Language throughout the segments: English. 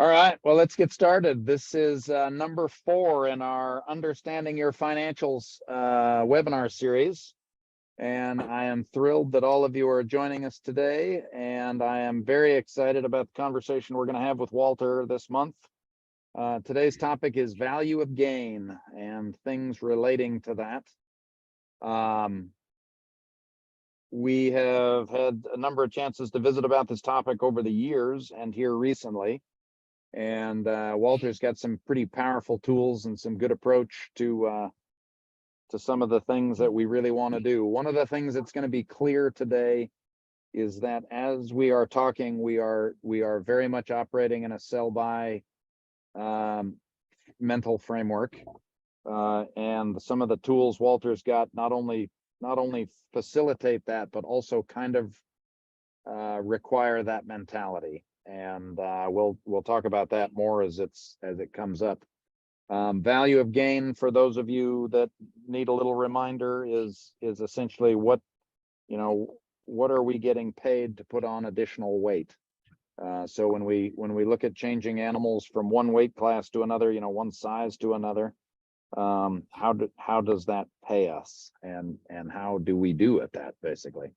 All right, well, let's get started. This is number 4 in our Understanding Your Financials webinar series. And I am thrilled that all of you are joining us today. And I am very excited about the conversation we're going to have with Walter this month. Today's topic is value of gain and things relating to that. We have had a number of chances to visit about this topic over the years and here recently. And Walter's got some pretty powerful tools and some good approach to some of the things that we really want to do. One of the things that's going to be clear today is that as we are talking, we are very much operating in a sell-buy mental framework, and some of the tools Walter's got not only facilitate that, but also kind of require that mentality. And we'll talk about that more as it comes up. Value of gain, for those of you that need a little reminder, is essentially what are we getting paid to put on additional weight? So when we look at changing animals from one weight class to another, one size to another, how does that pay us, and how do we do at that, basically?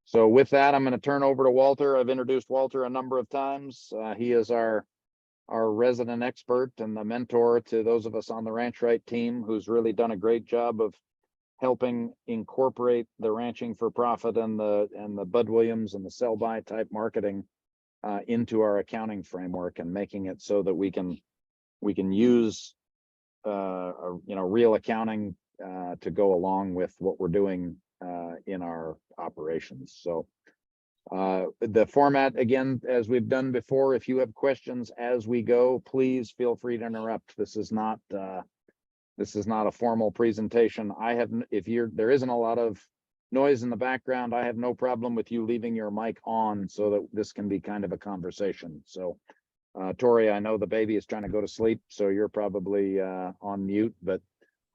So with that, I'm going to turn over to Walter. I've introduced Walter a number of times. He is our resident expert and the mentor to those of us on the Ranch Right team, who's really done a great job of helping incorporate the ranching for profit and the Bud Williams and the sell-by type marketing into our accounting framework, and making it so that we can use real accounting to go along with what we're doing in our operations. So the format, again, as we've done before, if you have questions as we go, please feel free to interrupt. This is not a formal presentation. There isn't a lot of noise in the background, I have no problem with you leaving your mic on so that this can be kind of a conversation. So Tori, I know the baby is trying to go to sleep, so you're probably on mute, but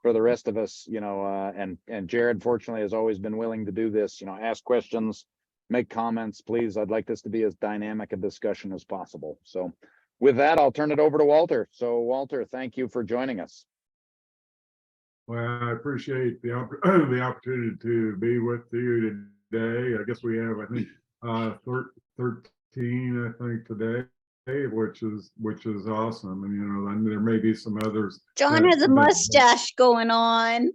for the rest of us, and Jared, fortunately, has always been willing to do this, ask questions, make comments, please. I'd like this to be as dynamic a discussion as possible. So with that, I'll turn it over to Walter. So Walter, thank you for joining us. Well, I appreciate the opportunity to be with you today. I guess we have, I think, 13, I think, today, which is awesome. And there may be some others. John has a mustache going on.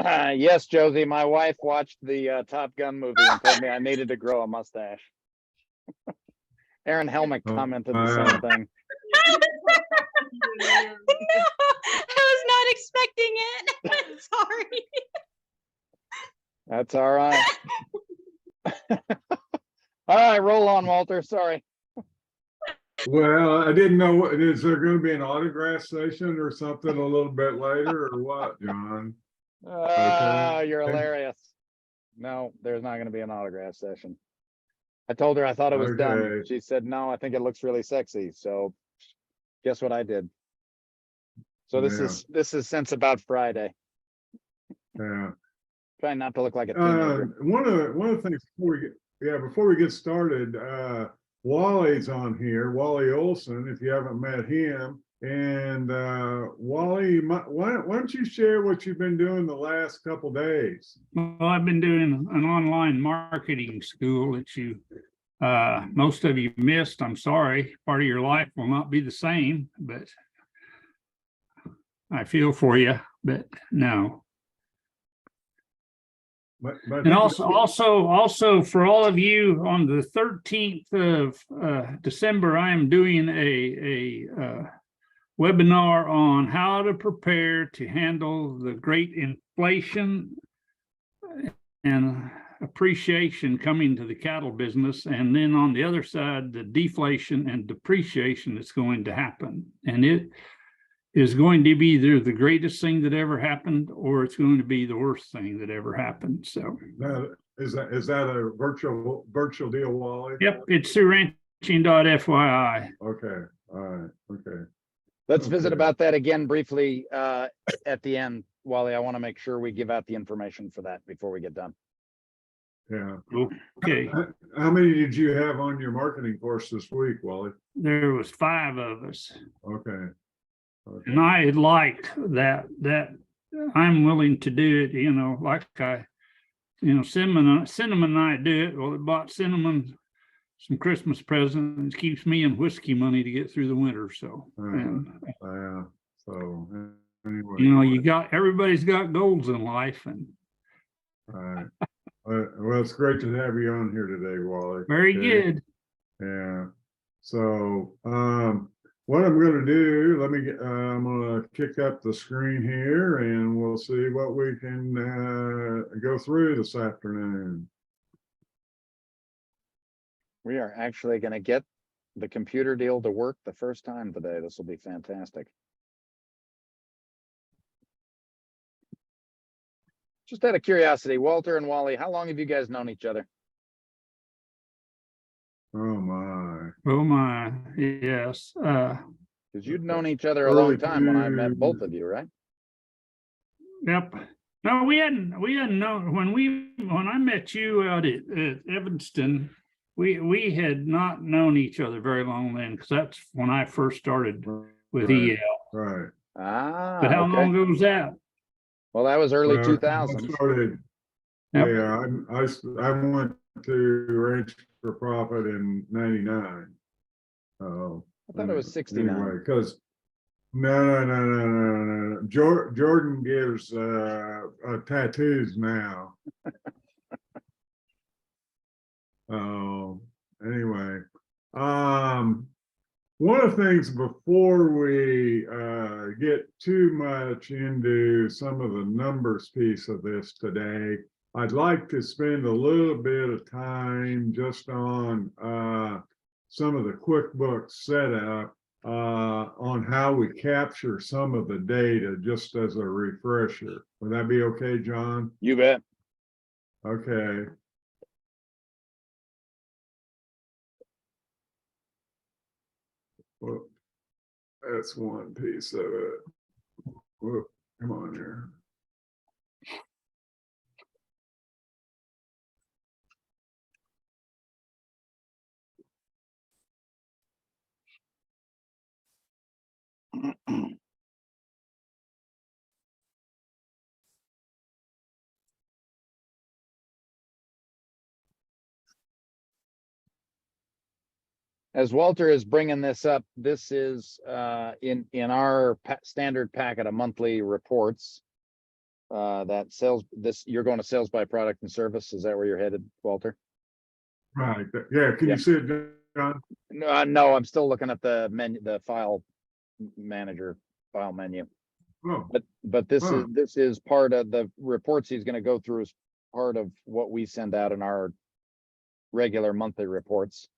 Yes, Josie, my wife watched the Top Gun movie and told me I needed to grow a mustache. Aaron Helmick commented the same thing. No, I was not expecting it. Sorry. That's all right. All right, roll on, Walter. Sorry. Well, I didn't know, is there going to be an autograph session or something a little bit later, or what, John? Okay. You're hilarious. No, there's not going to be an autograph session. I told her I thought it was done. She said, no, I think it looks really sexy. So guess what I did? So this is since about Friday. Yeah. Trying not to look like a teenager. One of the things before we get started, Wally's on here, Wally Olson, if you haven't met him. And Wally, why don't you share what you've been doing the last couple days? Well, I've been doing an online marketing school that most of you missed. I'm sorry, part of your life will not be the same, but I feel for you, but no. And also for all of you, on the 13th of December, I am doing a webinar on how to prepare to handle the great inflation and appreciation coming to the cattle business, and then on the other side, the deflation and depreciation that's going to happen. And it is going to be either the greatest thing that ever happened, or it's going to be the worst thing that ever happened. So is that a virtual deal, Wally? Yep, it's through ranching.fyi. Okay, all right, okay. Let's visit about that again briefly at the end, Wally. I want to make sure we give out the information for that before we get done. Yeah. Okay, How many did you have on your marketing force this week, Wally? there was 5 of us. Okay. Okay. And I liked that I'm willing to do it, like Cinnamon and I do it. Well, it bought Cinnamon some Christmas presents, keeps me in whiskey money to get through the winter. So, and So anyway, everybody's got goals in life, and right. Well, it's great to have you on here today, Wally. very Okay. good. Yeah. So, what I'm going to do, I'm going to kick up the screen here and we'll see what we can go through this afternoon. We are actually going to get the computer deal to work the first time today. This will be fantastic. Just out of curiosity, Walter and Wally, how long have you guys known each other? Oh my. Oh my, yes. Because you'd known each other a long time when I met both of you, right? Yep. No, we hadn't known when I met you out at Evanston, we had not known each other very long then, because that's when I first started with Right. EL. Right. Ah, But how okay. long ago was that? Well, that was early I 2000s. started, Yep. yeah, I went to Ranch for Profit in '99. Oh, I thought it was 69. Anyway, because no. Jordan gives tattoos now. Oh, anyway, one of the things before we get too much into some of the numbers piece of this today, I'd like to spend a little bit of time just on some of the QuickBooks setup on how we capture some of the data, just as a refresher. Would that be okay, John? You bet. Okay. Well, that's one piece of it. Whoa, come on here. As Walter is bringing this up, this is in our standard packet of monthly reports. That sales, you're going to sales by product and service. Is that where you're headed, Walter? Right. Yeah. Can you see it, John? No, I'm still looking at the menu, the file manager file menu. Oh, But this Oh. is part of the reports he's going to go through, as part of what we send out in our regular monthly reports.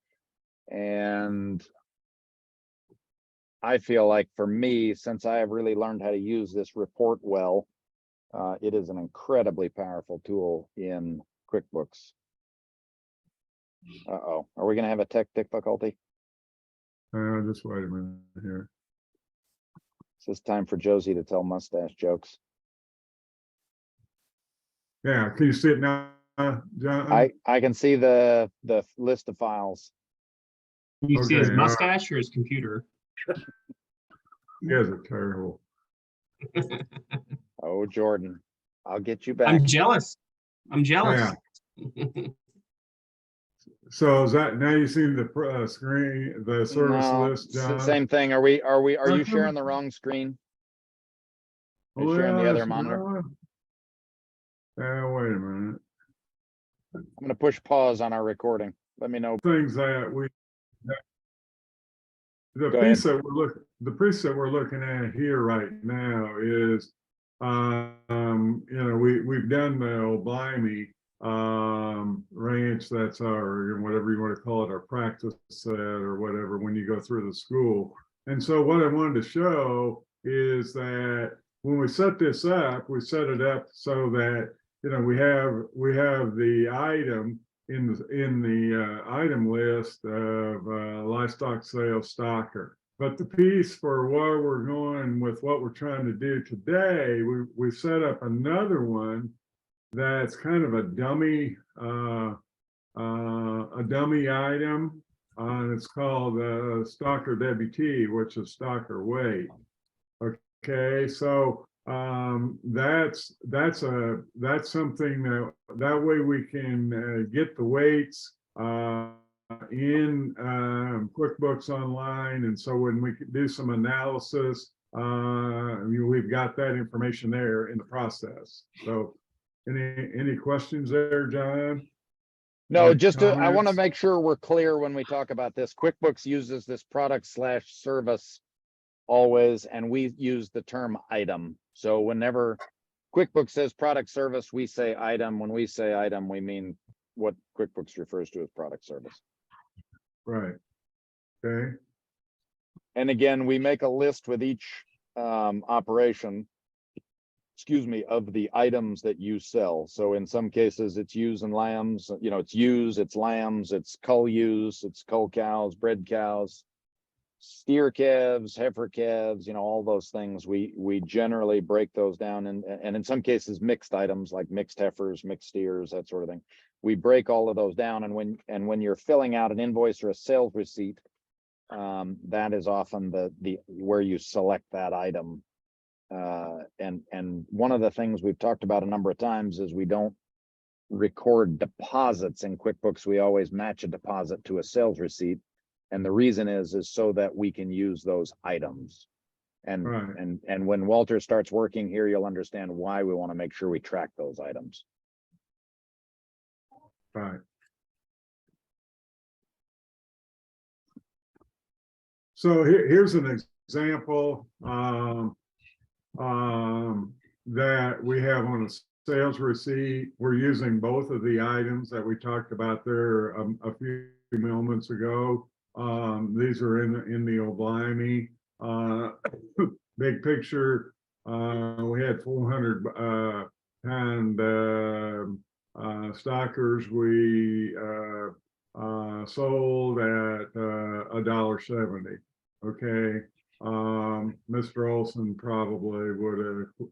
And I feel like for me, since I have really learned how to use this report well, it is an incredibly powerful tool in QuickBooks. Uh-oh, are we going to have a tech difficulty? just wait a minute here. It's this time for Josie to tell mustache jokes. Yeah. Can you see it now, John? I can see the list of files. Can you see his Okay, mustache or his computer? You guys are terrible. Oh, Jordan, I'll get you back. I'm jealous. I'm jealous. So is that now you see the screen, the service No, list, it's the John? same thing. Are you Okay. sharing the wrong screen? Are you sharing the Well, other monitor? Wait a minute. I'm gonna push pause on our recording. Let me know. Things that we the Go piece that we're looking at here right now is we've done the Old Blimey ranch. That's our, whatever you want to call it, our practice set or whatever when you go through the school. And so what I wanted to show is that when we set this up, we set it up so that we have the item in the item list of livestock sales stocker. But the piece for where we're going with what we're trying to do today, we set up another one that's kind of a dummy item. And it's called Stalker WT, which is Stalker weight. Okay, so that's something that way we can get the weights in QuickBooks Online, and so when we do some analysis, we've got that information there in the process. So, any questions there, John? No, Or just to, I want to comments? make sure we're clear when we talk about this. QuickBooks uses this product/service always, and we use the term item. So whenever QuickBooks says product service, we say item. When we say item, we mean what QuickBooks refers to as product service. Right. Okay. And again, we make a list with each operation, excuse me, of the items that you sell. So in some cases, it's ewes and lambs, you know, it's ewes, it's lambs, it's cull ewes, it's cull cows, bred cows, steer calves, heifer calves, you know, all those things. We generally break those down, and in some cases mixed items like mixed heifers, mixed steers, that sort of thing. We break all of those down, and when you're filling out an invoice or a sales receipt, that is often the where you select that item. And one of the things we've talked about a number of times is we don't record deposits in QuickBooks. We always match a deposit to a sales receipt. And the reason is so that we can use those items. And Right. and when Walter starts working here, you'll understand why we want to make sure we track those items. Right. So here's an example that we have on a sales receipt. We're using both of the items that we talked about there a few moments ago. These are in the Oblimy. Big picture, we had 400 pound stockers. We sold at $1.70. Okay. Mr. Olson probably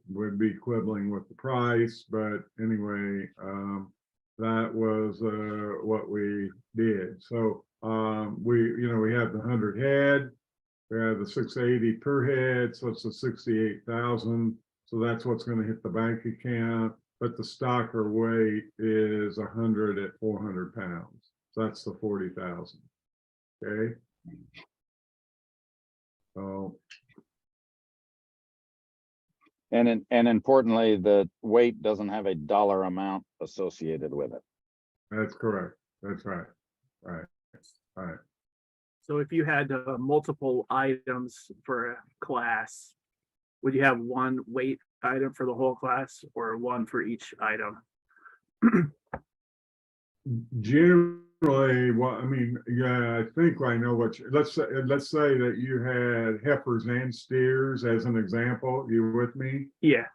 would be quibbling with the price, but anyway, that was what we did. So we have the 100 head, we have the 680 per head, so it's a 68,000. So that's what's going to hit the bank account. But the stocker weight is 100 at 400 pounds. So that's the 40,000. Okay. So. And importantly, the weight doesn't have a dollar amount associated with it. That's correct. That's right. Right. Right. So if you had multiple items for a class, would you have one weight item for the whole class or one for each item? Generally, well, I mean, yeah, I think I know what let's say that you had heifers and steers as an example. You with me? Yeah.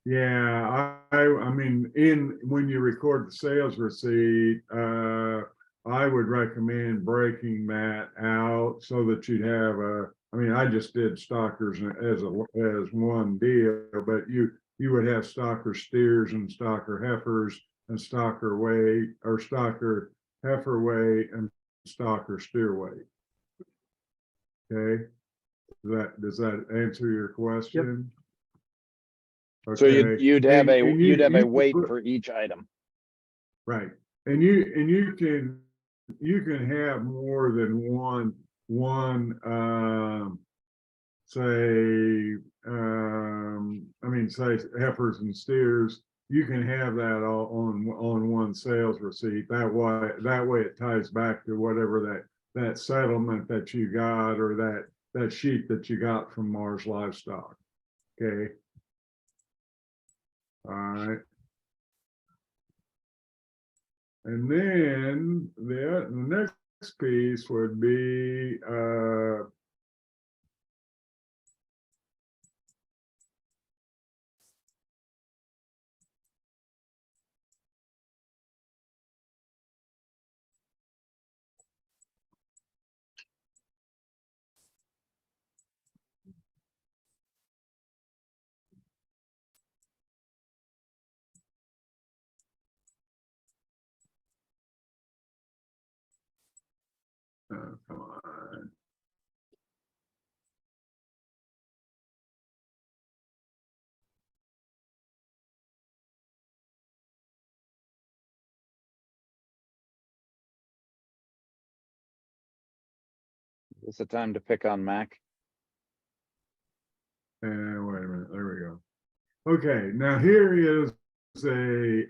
Yeah, I mean, when you record the sales receipt, I would recommend breaking that out so that you'd have I mean, I just did stockers as one deal, but you would have stocker steers and stocker heifers and stocker weight or stocker heifer weight and stocker steer weight. Okay, does that answer your question? Yep. So Okay. you'd have a you weight for each item. Right, and you can have more than one say say heifers and steers. You can have that all on one sales receipt. That way it ties back to whatever that settlement that you got or that sheet that you got from Mars Livestock. Okay. All right. And then the next piece would be It's the time to pick on Mac. And wait a minute, there we go. Okay, now here is a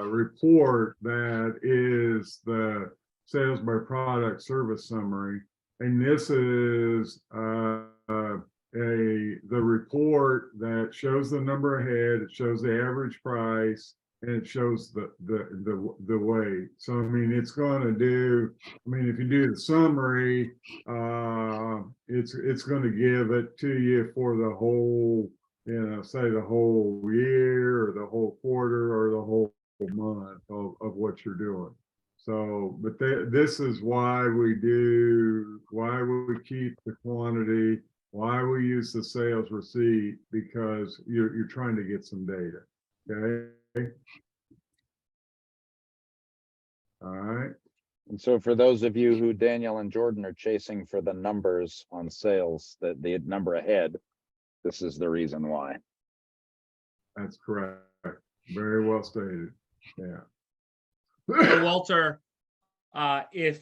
report that is the sales by product service summary. And this is the report that shows the number ahead, it shows the average price, and it shows the weight. So I mean, it's going to do. I mean, if you do the summary, it's going to give it to you for the whole, say the whole year or the whole quarter or the whole month of what you're doing. So, but this is why we keep the quantity, why we use the sales receipt, because you're trying to get some data. Okay. All right. And so for those of you who Daniel and Jordan are chasing for the numbers on sales, that the number ahead, this is the reason why. That's correct. Very well stated. Yeah. So Walter, if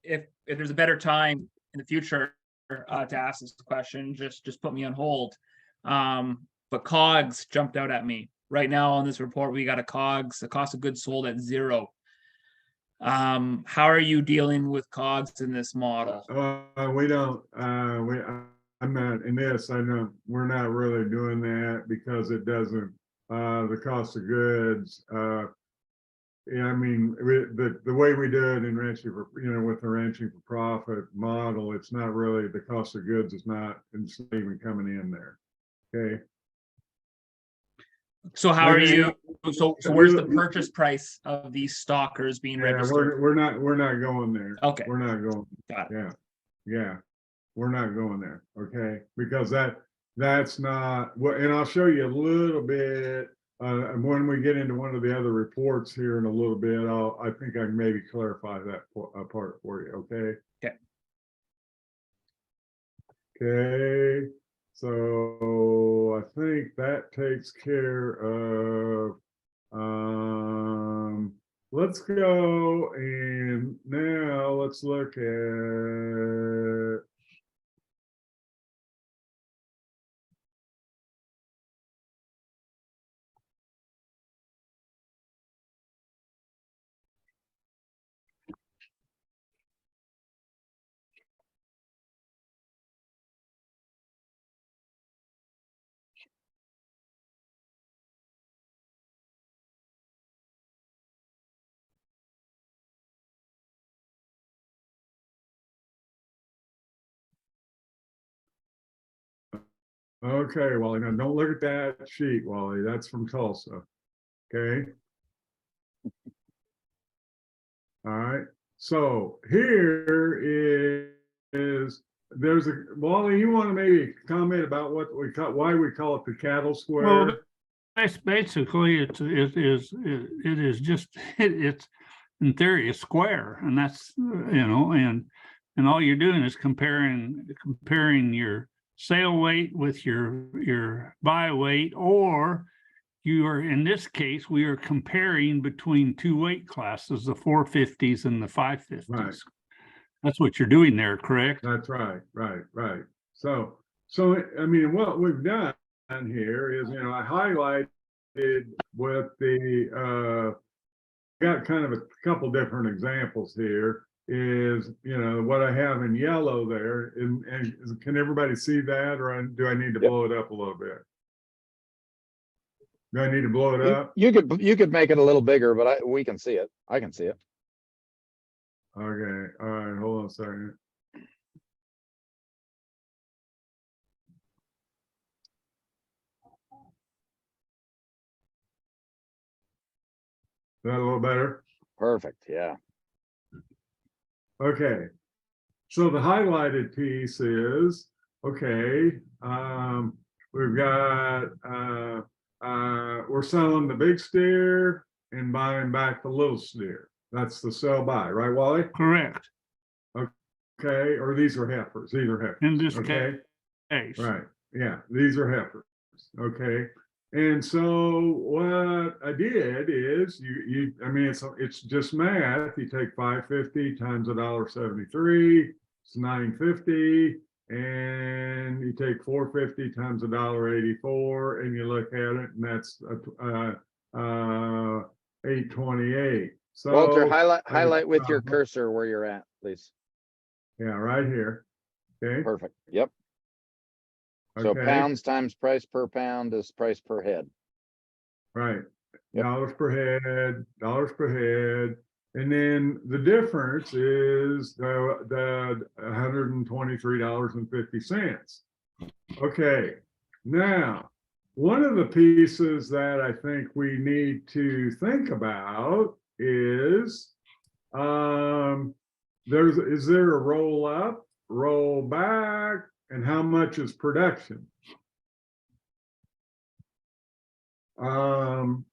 there's a better time in the future to ask this question, just put me on hold. But COGS jumped out at me. Right now on this report, we got a COGS, the cost of goods sold, at 0. How are you dealing with COGS in this model? We don't. I'm not in this. I know we're not really doing that because it doesn't. The cost of goods. Yeah, I mean, the way we do it in ranching for, with the ranching for profit model, it's not really, the cost of goods is not even coming in there. Okay. So how are you? So where's the purchase price of these stalkers being registered? We're not going there. Okay. We're not going. Got it. Yeah. We're not going there. Okay, because that's not what. And I'll show you a little bit when we get into one of the other reports here in a little bit. I think I can maybe clarify that part for you. Okay. Okay. Okay. So I think that takes care of, let's go and now let's look at, okay, Wally, now don't look at that sheet, Wally, that's from Tulsa. Okay. All right, so here is there's a, Wally, you want to maybe comment about what we call, why we call it the cattle square? Well, that's basically it is just it's in theory a square, and that's and all you're doing is comparing your sale weight with your buy weight, or you are, in this case, we are comparing between two weight classes, the 450s and the 550s. Right. That's what you're doing there, correct? That's right. So I mean, what we've done here is, I highlighted with the got kind of a couple different examples here. Is what I have in yellow there, and can everybody see that, or do I need to blow it up a little bit? Do I need to blow it up? You could make it a little bigger, but we can see it. I can see it. Okay, all right, hold on a second. Is that a little better? Perfect. Yeah. Okay, so the highlighted piece is, okay, we've got, we're selling the big steer and buying back the little steer. That's the sell by, right, Wally? Correct. Okay, or these are heifers, In this okay? case. Right, yeah, these are heifers, okay? And so what I did is I mean, it's just math. You take 550 times $1.73. it's 950, and you take 450 times $1.84, and you look at it, and that's 828. So Walter, highlight with your cursor where you're at, please. yeah, right here. Okay. Perfect. Yep. So Okay. pounds times price per pound is price per head. Right. Yep. Dollars per head. And then the difference is the $123.50. Okay. Now, one of the pieces that I think we need to think about is, is there a roll up, roll back, and how much is production?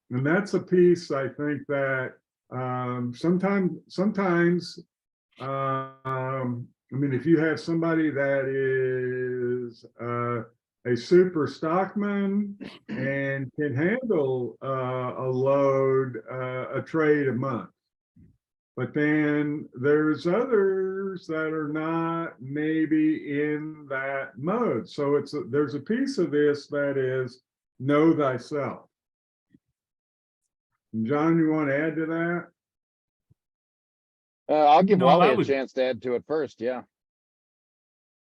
And that's a piece I think that sometimes I mean, if you have somebody that is a super stockman and can handle a load, a trade a month, but then there's others that are not maybe in that mode. So there's a piece of this that is know thyself. John, you want to add to that? I'll give No, Wally I a would- chance to add to it first. Yeah.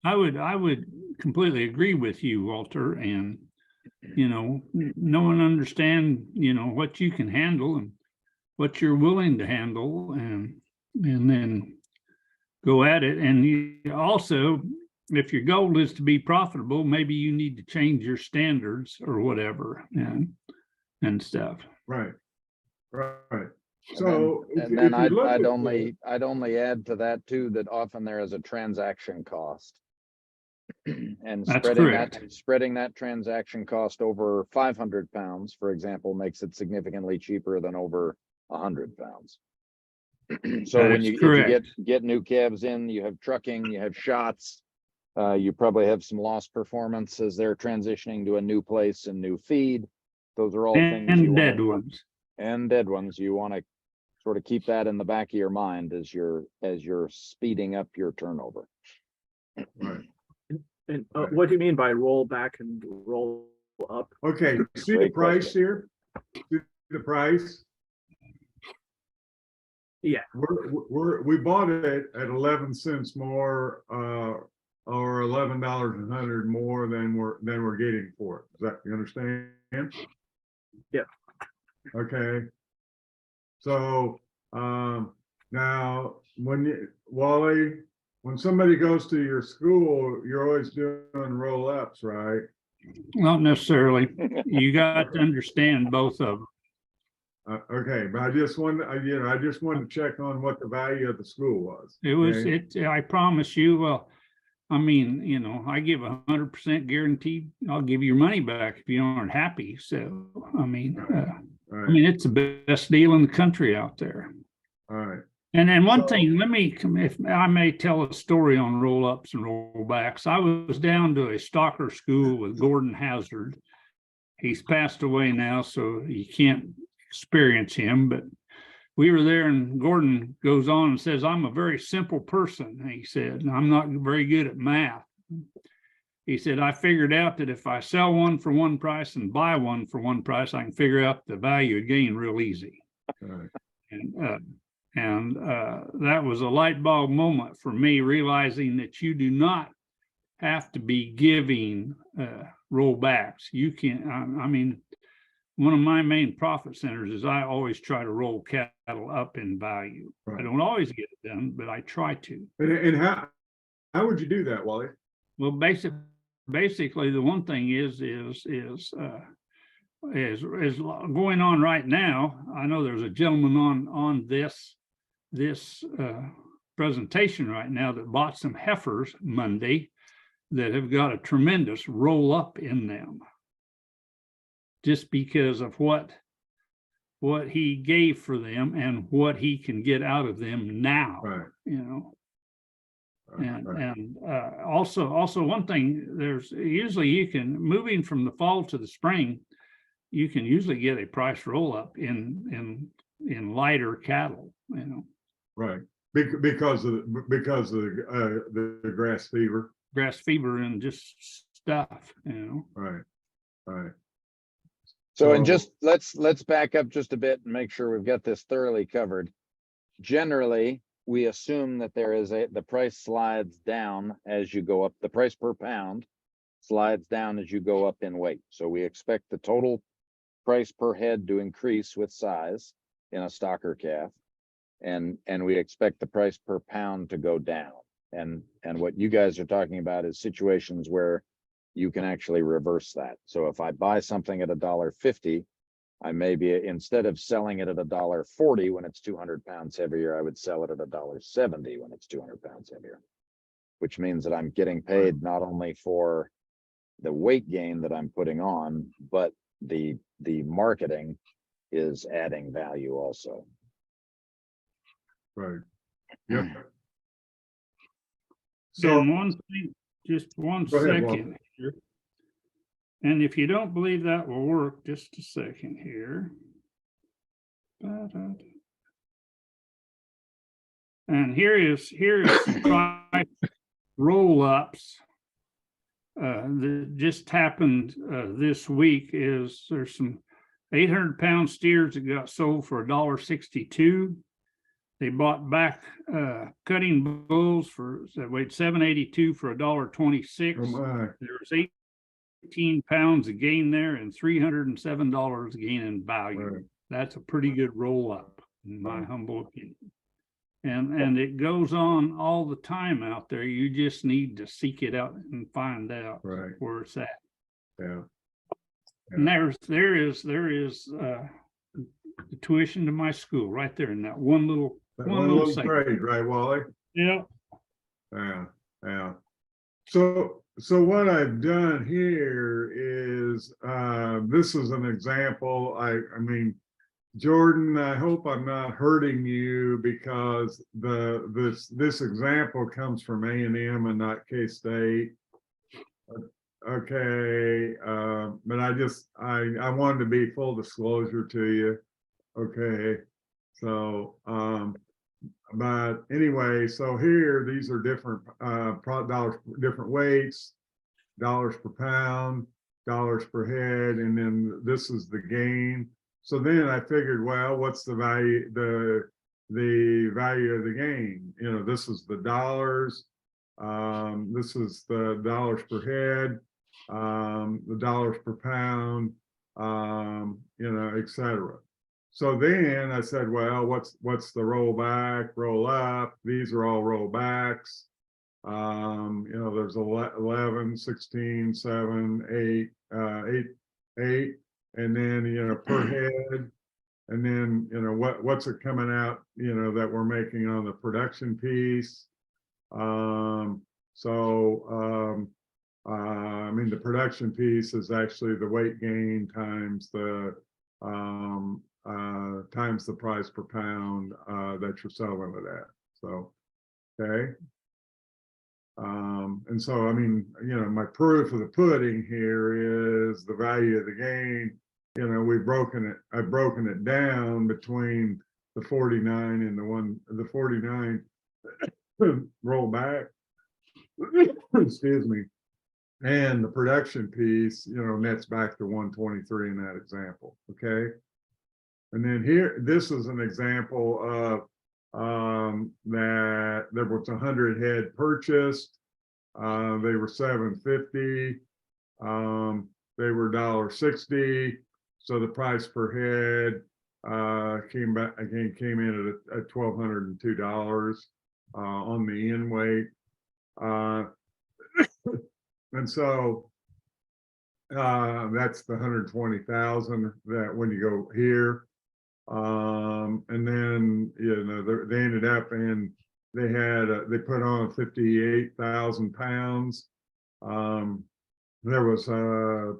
I would completely agree with you, Walter, and, no one understand, what you can handle and what you're willing to handle, and then go at it. And you also, if your goal is to be profitable, maybe you need to change your standards or whatever and stuff. Right. And So then I'd only add to that too, that often there is a transaction cost. And That's correct. spreading that transaction cost over 500 pounds, for example, makes it significantly cheaper than over 100 pounds. So That when is if you correct. get new calves in, you have trucking, you have shots, you probably have some lost performance as they're transitioning to a new place and new feed. Those are all things you And want dead ones. and dead ones. You want to sort of keep that in the back of your mind as you're speeding up your turnover. Right. And what do you mean by roll back and roll up? Okay, see the Great price question. here? See the price? Yeah. We bought it at 11 cents more, or $11 more than we're getting for it. Does that, you understand? Yeah. Okay. So, now Wally, when somebody goes to your school, you're always doing roll-ups, right? Not necessarily. You got to understand both of them. Okay, but I just wanted to check on what the value of the school was. It was, okay? I promise you, well, I mean, I give 100% guarantee I'll give you your money back if you aren't happy. So, I mean, All right, it's the best deal in the country out there. all right. And then one So- thing, if I may tell a story on roll-ups and rollbacks. I was down to a stalker school with Gordon Hazard. He's passed away now, so you can't experience him, but we were there and Gordon goes on and says, I'm a very simple person. He said, I'm not very good at math. He said, I figured out that if I sell one for one price and buy one for one price, I can figure out the value again real easy. All right. And that was a light bulb moment for me, realizing that you do not have to be giving rollbacks. You can, I mean, one of my main profit centers is I always try to roll cattle up in value. Right. I don't always get it done, but I try to. And how would you do that, Wally? Well, basically, the one thing is going on right now. I know there's a gentleman on this presentation right now that bought some heifers Monday that have got a tremendous roll up in them, just because of what he gave for them and what he can get out of them now. Right. And also one thing, there's usually you can, moving from the fall to the spring, you can usually get a price roll up in lighter cattle, Right. Because of the grass fever. grass fever and just stuff, you know. Right. Right. So, and So- just, let's back up just a bit and make sure we've got this thoroughly covered. Generally, we assume that the price slides down as you go up, the price per pound slides down as you go up in weight. So we expect the total price per head to increase with size in a stocker calf. And we expect the price per pound to go down. And what you guys are talking about is situations where you can actually reverse that. So if I buy something at $1.50, I may be, instead of selling it at $1.40 when it's 200 pounds heavier, I would sell it at $1.70 when it's 200 pounds heavier. Which means that I'm getting paid not only for the weight gain that I'm putting on, but the marketing is adding value also. Right. Yep. So So, one thing, just one Go ahead, Walter. second here. And if you don't believe that will work, just a second here. And here is price roll-ups. That just happened this week is there's some 800-pound steers that got sold for $1.62. They bought back cutting bulls that weighed 782 for $1.26. oh my, There was 18 pounds of gain there and $307 gain in value. right. That's a pretty good roll up, in my Right. humble opinion. And it goes on all the time out there. You just need to seek it out and find out Right. where it's at. Yeah. And there is the tuition to my school right there in that one little That one one little little segment. trade, right, Wally? Yeah. Yeah, yeah. So what I've done here is, this is an example. I mean, Jordan, I hope I'm not hurting you because this example comes from A&M and not K-State. Okay, but I wanted to be full disclosure to you. Okay, so but anyway, so here these are different dollars, different weights, dollars per pound, dollars per head, and then this is the gain. So then I figured, well, what's the value, the value of the gain? You know, this is the dollars, this is the dollars per head, the dollars per pound, you know, et cetera. So then I said, well, what's the roll back, roll up? These are all rollbacks. You know, there's 11, 16, 7, 8, 8, and then, you know, per head. And then, you know, what's it coming out, you know, that we're making on the production piece. I mean, the production piece is actually the weight gain times the price per pound that you're selling it at. So, okay. And so, I mean, you know, my proof of the pudding here is the value of the gain. You know, I've broken it down between the 49 and the 49 roll back. Excuse me. And the production piece, you know, nets back to 123 in that example. Okay. And then here, this is an example of that there was 100 head purchased. They were $7.50. They were $1.60. So the price per head came in at $1,202 on the in weight. And so that's the 120,000 that when you go here. And then, you know, they ended up and they put on 58,000 pounds. There was a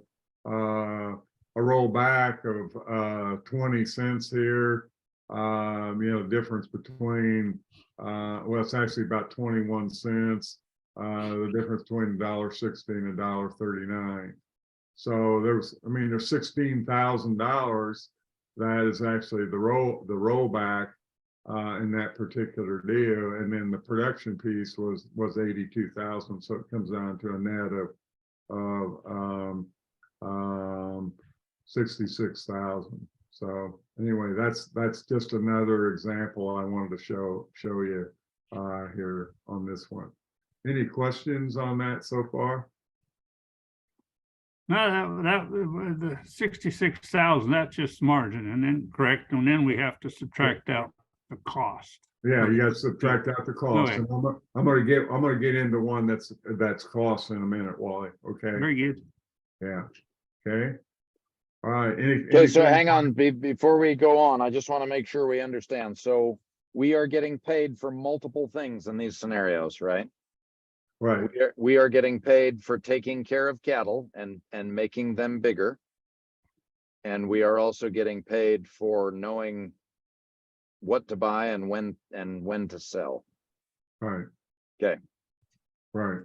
rollback of 20 cents here. You know, difference between, well, it's actually about 21 cents. The difference between $1.60 and $1.39. So there's $16,000. That is actually the rollback in that particular deal, and then the production piece was 82,000, so it comes down to a net of 66,000. So anyway, that's just another example I wanted to show you here on this one. Any questions on that so far? No, the 66,000, that's just margin, and then correct, and then we have to subtract out the cost. Yeah, you got to subtract out the cost, Okay. and I'm gonna get into one that's cost in a minute, Wally. Okay. Very good. Yeah. Okay. All right. Okay, so hang on, before we go on, I just want to make sure we understand. So we are getting paid for multiple things in these scenarios, right? Right. We are getting paid for taking care of cattle and making them bigger. And we are also getting paid for knowing what to buy and when to sell. Right. Okay. Right.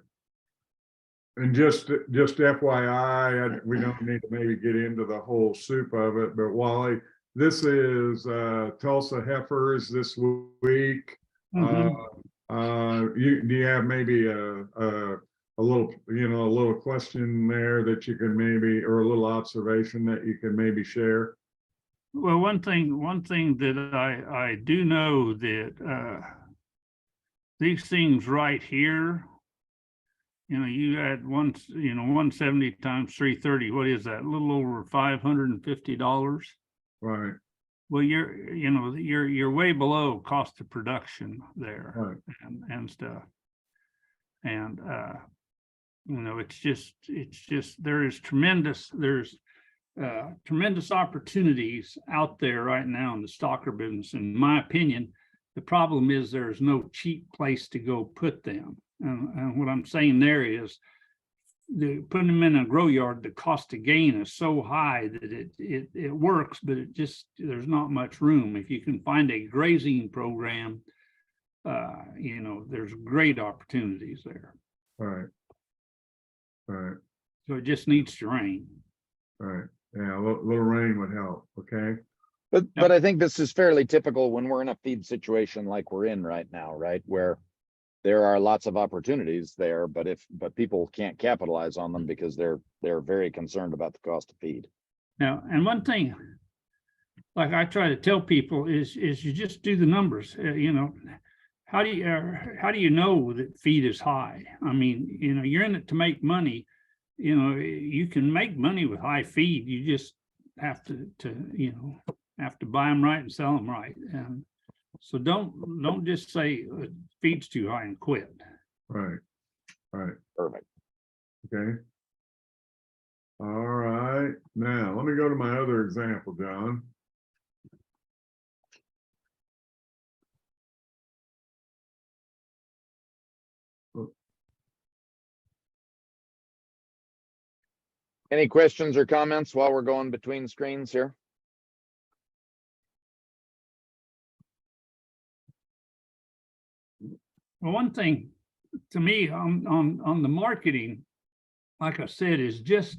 And just FYI, we don't need to maybe get into the whole soup of it, but Wally, this is Tulsa heifers this week. Mhm. Do you have maybe a little question there that you can maybe, or a little observation that you can maybe share? Well, one thing that I do know that these things right here, you add 170 times 330, what is that? A little over $550. Right. Well, you're way below cost of production there. Right. and stuff. And it's just there's tremendous opportunities out there right now in the stocker business. In my opinion, the problem is there's no cheap place to go put them. And what I'm saying there is putting them in a grow yard, the cost to gain is so high that it works, but there's not much room. If you can find a grazing program, there's great opportunities there. Right. Right. So it just needs to rain. Right. Yeah, a little rain would help. Okay. But I think this is fairly typical when we're in a feed situation like we're in right now, right? Where there are lots of opportunities there, but people can't capitalize on them because they're very concerned about the cost of feed. Now, and one thing, like I try to tell people is you just do the numbers. How do you know that feed is high? I mean, you're in it to make money. You can make money with high feed. You just have to buy them right and sell them right. And so don't just say feed's too high and quit. Right. Right. Perfect. Okay. All right. Now let me go to my other example, John. Any questions or comments while we're going between screens here? Well, one thing to me on the marketing, like I said, is just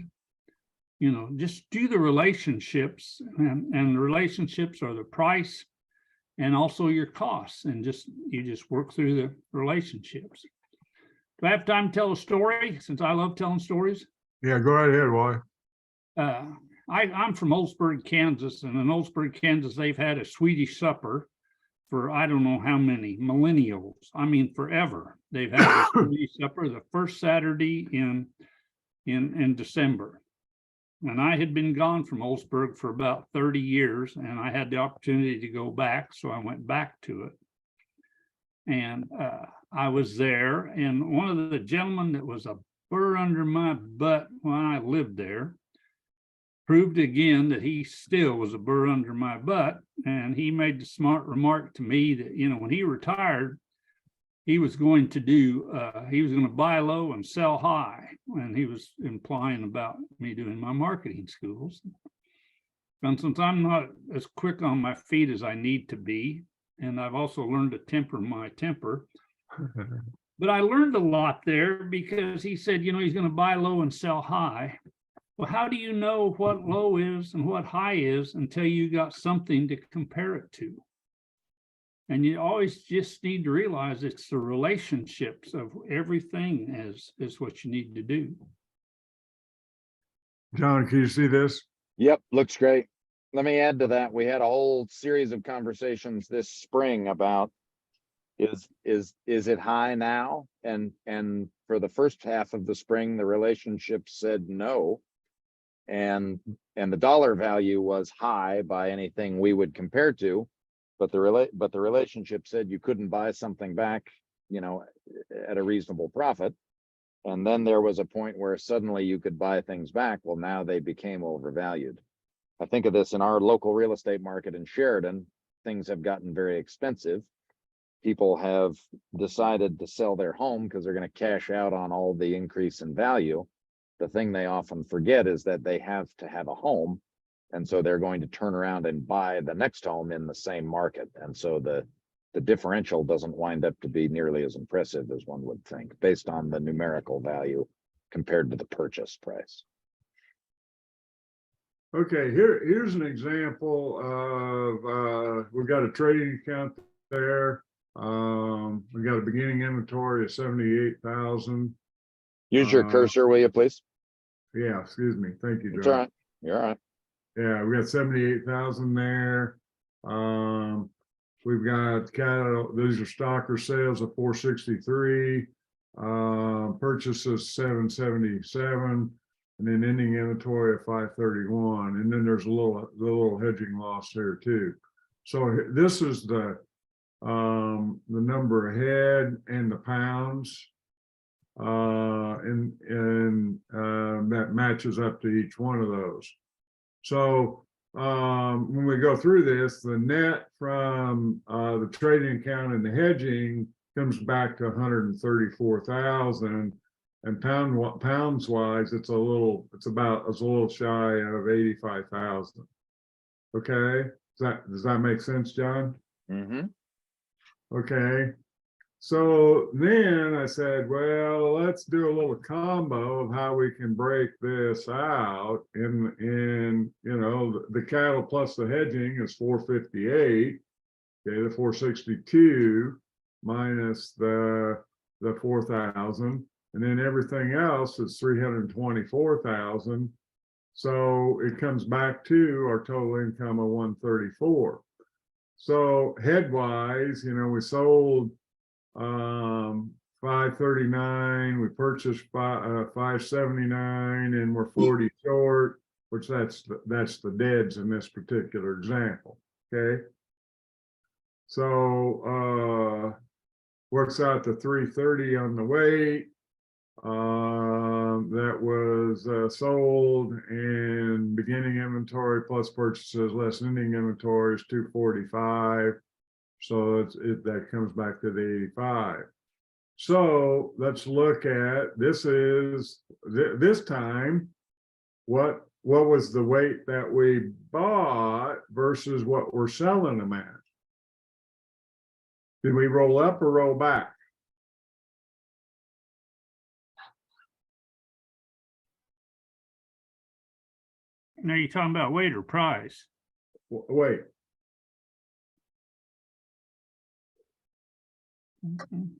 do the relationships, and the relationships are the price and also your costs, and you just work through the relationships. Do I have time to tell a story, since I love telling stories? Yeah, go right ahead, Wally. I'm from Oldsburg, Kansas, and in Oldsburg, Kansas, they've had a Swedish supper for I don't know how many millennials. I mean, forever. They've had a Swedish supper the first Saturday in December. And I had been gone from Oldsburg for about 30 years, and I had the opportunity to go back, so I went back to it. And I was there, and one of the gentlemen that was a burr under my butt when I lived there proved again that he still was a burr under my butt. And he made the smart remark to me that, when he retired, he was going to buy low and sell high. And he was implying about me doing my marketing schools. And since I'm not as quick on my feet as I need to be, and I've also learned to temper my temper, but I learned a lot there, because he said, he's going to buy low and sell high. Well, how do you know what low is and what high is until you got something to compare it to? And you always just need to realize it's the relationships of everything is what you need to do. John, can you see this? Yep, looks great. Let me add to that. We had a whole series of conversations this spring about is it high now? And for the first half of the spring, the relationship said no. And the dollar value was high by anything we would compare to, but the relationship said you couldn't buy something back, you know, at a reasonable profit. And then there was a point where suddenly you could buy things back. Well, now they became overvalued. I think of this in our local real estate market in Sheridan. Things have gotten very expensive. People have decided to sell their home because they're going to cash out on all the increase in value. The thing they often forget is that they have to have a home. And so they're going to turn around and buy the next home in the same market. And so the differential doesn't wind up to be nearly as impressive as one would think based on the numerical value compared to the purchase price. Okay, here's an example of, we've got a trading account there. We got a beginning inventory of 78,000. Use your cursor, will you please? Yeah, excuse me. Thank you, It's all John. right. You're all right. Yeah, we got 78,000 there. We've got cattle, these are stocker sales of 463, purchases 777, and then ending inventory of 531. And then there's a little hedging loss there too. So this is the number ahead and the pounds. And that matches up to each one of those. So when we go through this, the net from the trading account and the hedging comes back to 134,000, and pounds wise, it's a little shy of 85,000. Okay, does that make sense, John? Mm-hmm. Okay. So then I said, well, let's do a little combo of how we can break this out. In you know, the cattle plus the hedging is 458. Okay, the 462 minus the 4,000, and then everything else is 324,000. So it comes back to our total income of 134. So headwise, you know, we sold 539, we purchased 579, and we're 40 short, which that's the deads in this particular example. Okay, so works out to 330 on the weight. That was sold, and beginning inventory plus purchases less ending inventory is 245. So that comes back to the 85. So let's look at this. This time, what was the weight that we bought versus what we're selling them at? Did we roll up or roll back? Now you're talking about weight or price? Wait.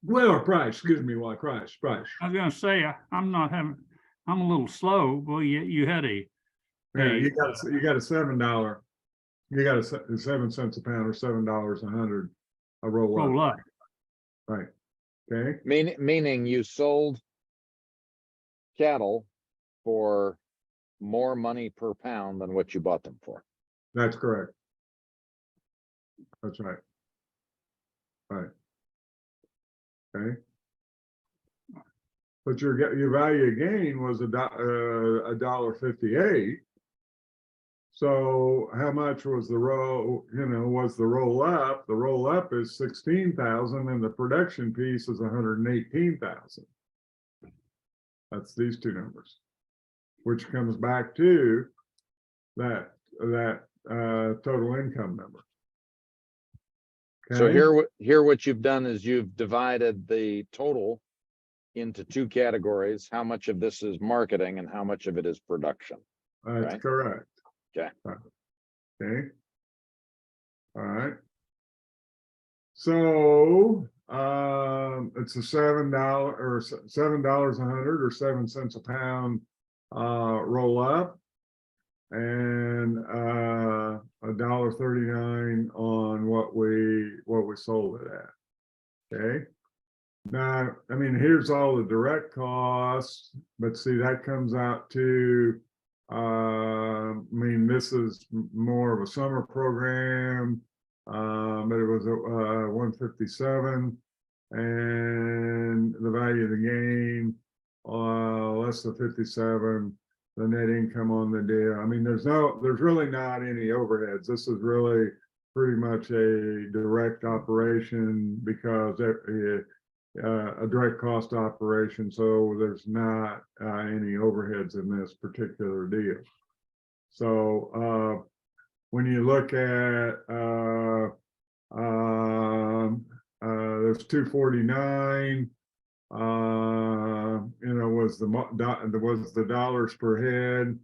Well, price, excuse me, why price? I was gonna say, I'm a little slow. Well, you had a. Yeah, you got a $7. You got a 7 cents a pound or $7.100 a roll up. Right. Okay. Meaning you sold cattle for more money per pound than what you bought them for. That's correct. That's right. Right. Okay. But your value gain was $1.58. So how much was the roll? Was the roll up? The roll up is 16,000, and the production piece is 118,000. That's these two numbers, which comes back to that total income number. So Okay? here what you've done is you've divided the total into two categories. How much of this is marketing and how much of it is production? That's right? correct. Okay. Okay. All right. So, it's a $7 or $7 a hundred or 7 cents a pound, roll up. And, $1.39 on what we sold it at. Okay. Now, I mean, here's all the direct costs, but see, that comes out to, I mean, this is more of a summer program, but it was 157, and the value of the game, less than 57, the net income on the deal. I mean, there's really not any overheads. This is really pretty much a direct operation because a direct cost operation, so there's not any overheads in this particular deal. So when you look at there's 249, was the dollars per head.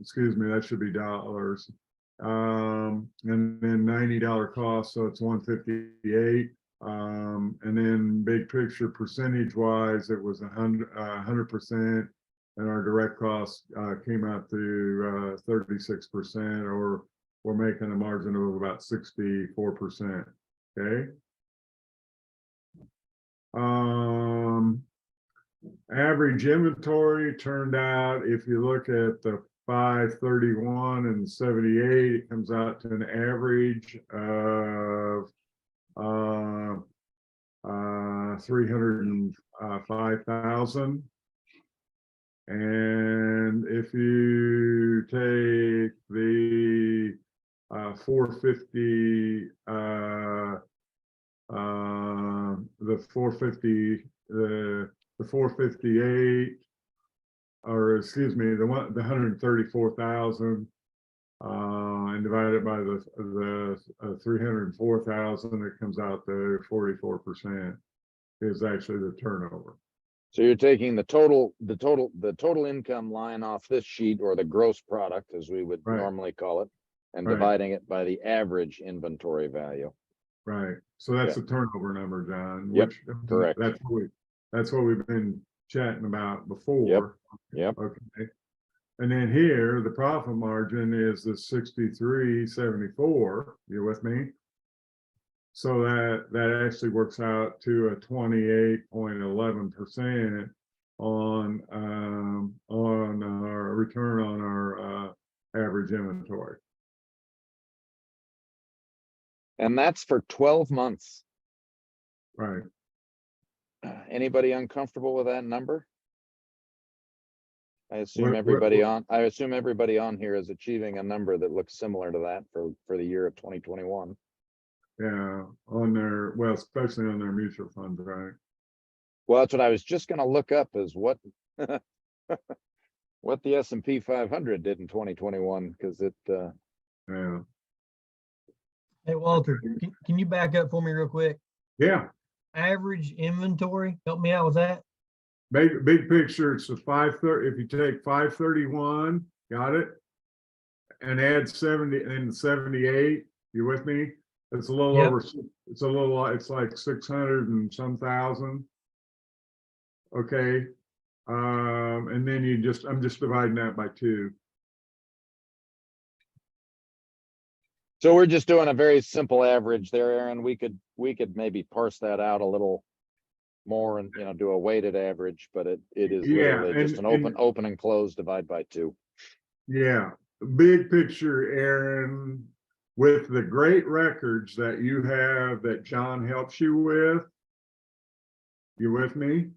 Excuse me, that should be dollars. And then $90 cost, so it's 158. And then big picture percentage wise, it was 100%, and our direct costs came out to 36%, or we're making a margin of about 64%. Okay. Average inventory turned out, if you look at the 531 and 78, it comes out to an average of 305,000. And if you take the 450, the 458, or excuse me, the 134,000, and divide it by the 304,000, it comes out to 44% is actually the turnover. So you're taking the total income line off this sheet, or the gross product, as we would Right. normally call it, and Right. dividing it by the average inventory value. Right. So that's the turnover number, John. Yep, Which correct. That's what we've been chatting about before. Yep. Okay. And then here, the profit margin is the 63.74. You with me? So that actually works out to a 28.11% on our return on our average inventory. And that's for 12 months. Right. Anybody uncomfortable with that number? I assume What- everybody on here is achieving a number that looks similar to that for the year of 2021. Yeah, on their, well, especially on their mutual funds, right? Well, that's what I was just gonna look up, is what what the S&P 500 did in 2021, because it Yeah. Hey, Walter, can you back up for me real quick? Yeah. Average inventory, help me out with that. Big picture, it's the 530. If you take 531, got it, and add 70 and 78, you with me? It's a little Yep. over. It's like 600 and some thousand. Okay, and then I'm just dividing that by 2. so we're just doing a very simple average there, Aaron. We could maybe parse that out a little more and do a weighted average, but it is literally just an open and close, divide by 2. Yeah, big picture, Aaron, with the great records that you have that John helps you with. You with me?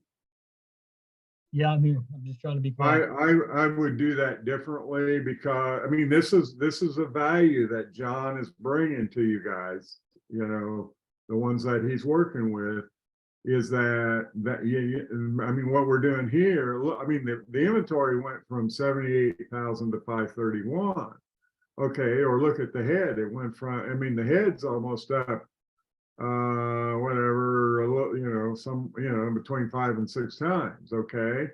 Yeah, I'm here. I'm just trying to be quiet. I would do that differently, because I mean, this is a value that John is bringing to you guys, the ones that he's working with, is that I mean, what we're doing here, I mean, the inventory went from 78,000 to 531. Okay, or look at the head. It went from, I mean, the head's almost up, whatever, between 5 and 6 times. Okay,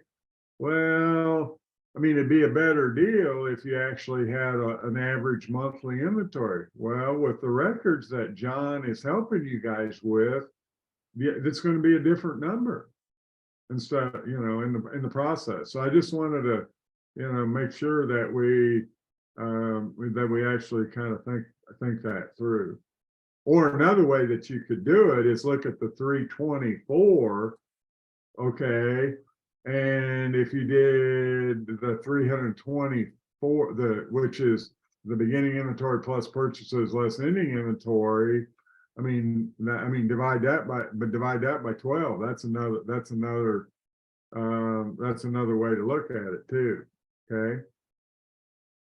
well, I mean, it'd be a better deal if you actually had an average monthly inventory. Well, with the records that John is helping you guys with, yeah, it's going to be a different number and stuff, you know, in the process. So I just wanted to, you know, make sure that we actually kind of think that through. Or another way that you could do it is look at the 324, okay, and if you did the 324, which is the beginning inventory plus purchases less ending inventory, divide that by 12. That's another way to look at it too. Okay.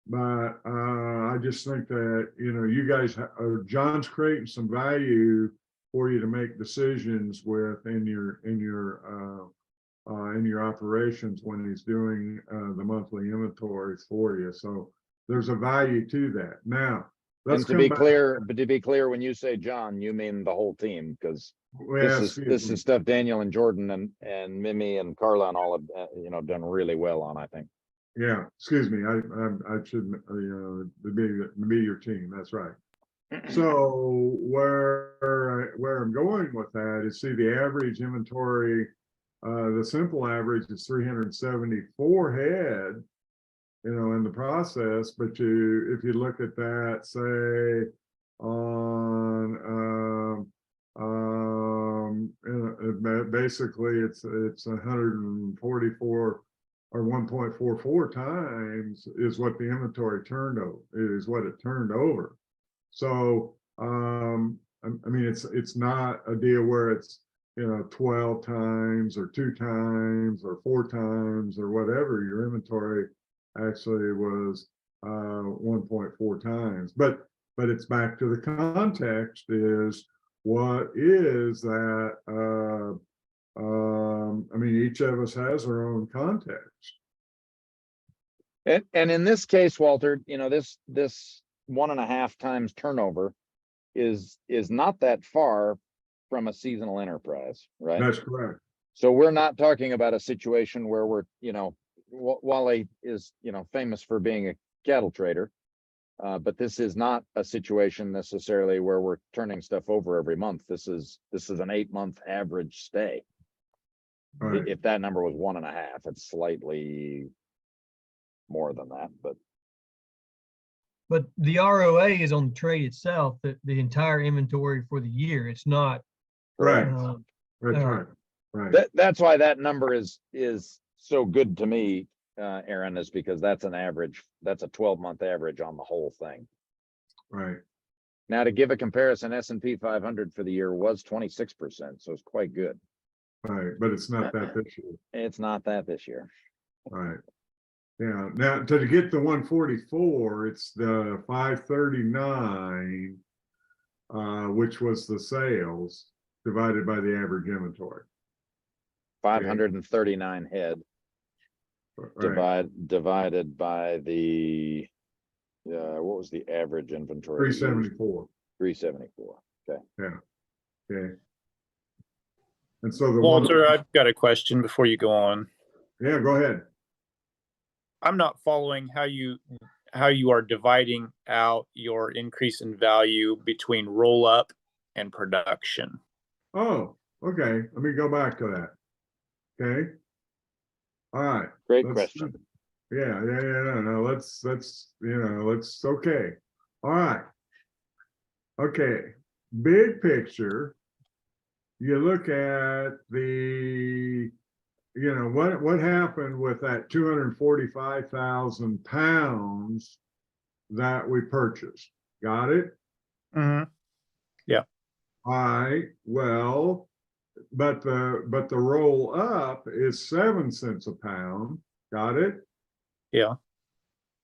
But I just think that, you know, you guys, John's creating some value for you to make decisions with in your operations when he's doing the monthly inventories for you. So there's a value to that. Now, let's And to come be back. clear, but to be clear, when you say John, you mean the whole team, because Well, this is stuff Daniel and Jordan and Mimi and Carla and all have, you know, done really well on, I think. yeah, excuse me. I shouldn't, you know, be your team. That's right. So where I'm going with that is, see, the average inventory, the simple average is 374 head, you know, in the process. But if you look at that, say on basically it's 144 or 1.44 times is what the inventory turned over, is what it turned over. So I mean, it's not a deal where it's, you know, 12 times or 2 times or 4 times or whatever. Your inventory actually was 1.4 times. But it's back to the context is, what is that? I mean, each of us has our own context. And in this case, Walter, you know, this 1.5 times turnover is not that far from a seasonal enterprise, right? That's correct. So we're not talking about a situation where we're, you know, Wally is, you know, famous for being a cattle trader. But this is not a situation necessarily where we're turning stuff over every month. This is an 8-month average stay. Right. If that number was 1.5, it's slightly more than that, but But the ROA is on the trade itself, the entire inventory for the year. It's not. Right. um, That's right. Right. that's why that number is so good to me, Aaron, is because that's an average. That's a 12-month average on the whole thing. Right. Now, to give a comparison, S&P 500 for the year was 26%, so it's quite good. Right. But it's not that this year. It's not that this year. Right. Yeah. Now to get the 144, it's the 539, which was the sales divided by the average inventory. 539 head Right. divided by the what was the average inventory? 374. 374. Okay. Okay. And so the Walter, I've got a question before you go on. yeah, go ahead. I'm not following how you are dividing out your increase in value between roll up and production. Oh, okay. Let me go back to that. Okay. All right. Great Let's- question. Yeah. No, let's, okay. All right. Okay. Big picture. You look at the, you know, what happened with that 245,000 pounds that we purchased. Got it? Mm-hmm. All right. Well, but the roll up is 7 cents a pound. Got it? Yeah.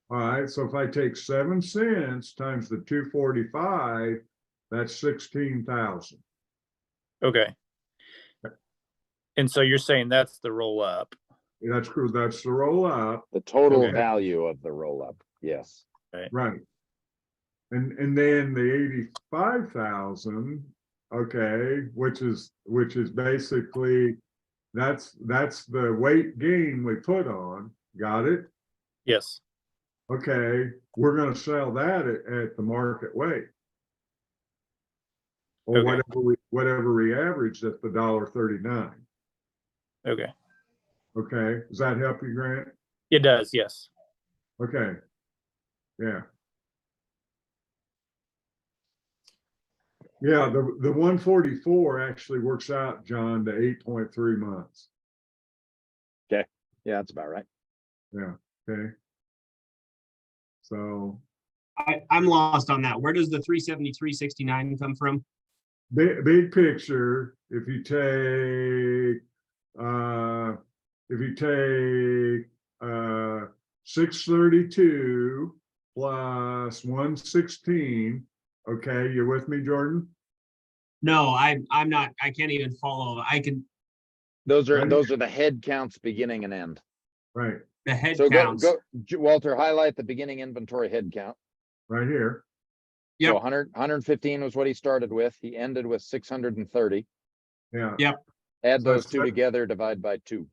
All right. So if I take 7 cents times the 245, that's 16,000. Okay. And so you're saying that's the roll up. That's true. That's the roll up. The total Okay. value of the roll up. Yes. Right. And then the 85,000, okay, which is basically that's the weight gain we put on. Got it? Yes. Okay, we're gonna sell that at the market weight. Or Okay. whatever we averaged at the $1.39. Okay. Okay, does that help you, Grant? It does. Yes. Okay. Yeah. Yeah, the 144 actually works out, John, to 8.3 months. Yeah, that's about right. Yeah, okay. So I'm lost on that. Where does the 373.69 come from? big picture, if you take 632 plus 116, okay, you're with me, Jordan? No, I'm not. I can't even follow. I can Those are Right. the head counts beginning and end. Right, the head So counts. Walter, highlight the beginning inventory head count. right here. So Yep. 115 was what he started with. He ended with 630. Yeah. Yep. Add So those that's two right. together, divide by 2.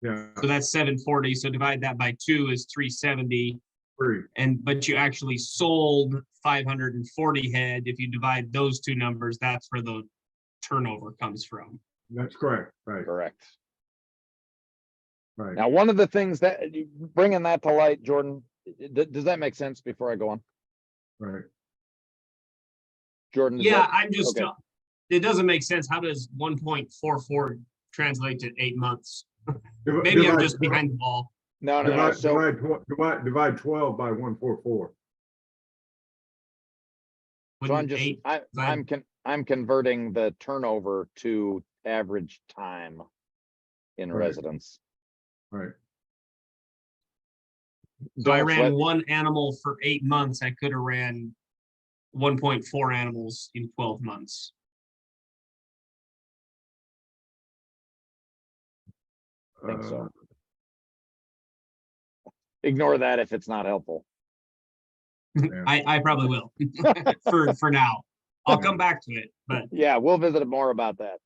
Yeah, So that's 740. So divide that by 2 is 370. free. But you actually sold 540 head. If you divide those two numbers, that's where the turnover comes from. That's correct. Right, Correct. right. Now, one of the things that bringing that to light, Jordan, does that make sense before I go on? Right. Jordan, does Yeah, that- I'm just, okay. it doesn't make sense. How does 1.44 translate to 8 months? Divi- Maybe I'm divide- just behind the ball. No. Divide, So divide 12 by 144. So I'm Wouldn't just, 8 I'm converting the turnover to average time in Right. residence. Right. So I Don't ran sweat- one animal for 8 months. I could have ran 1.4 animals in 12 months. think so. Uh, Ignore that if it's not helpful. Yeah. I probably will for now. I'll come back to it, but Yeah, we'll visit more about that.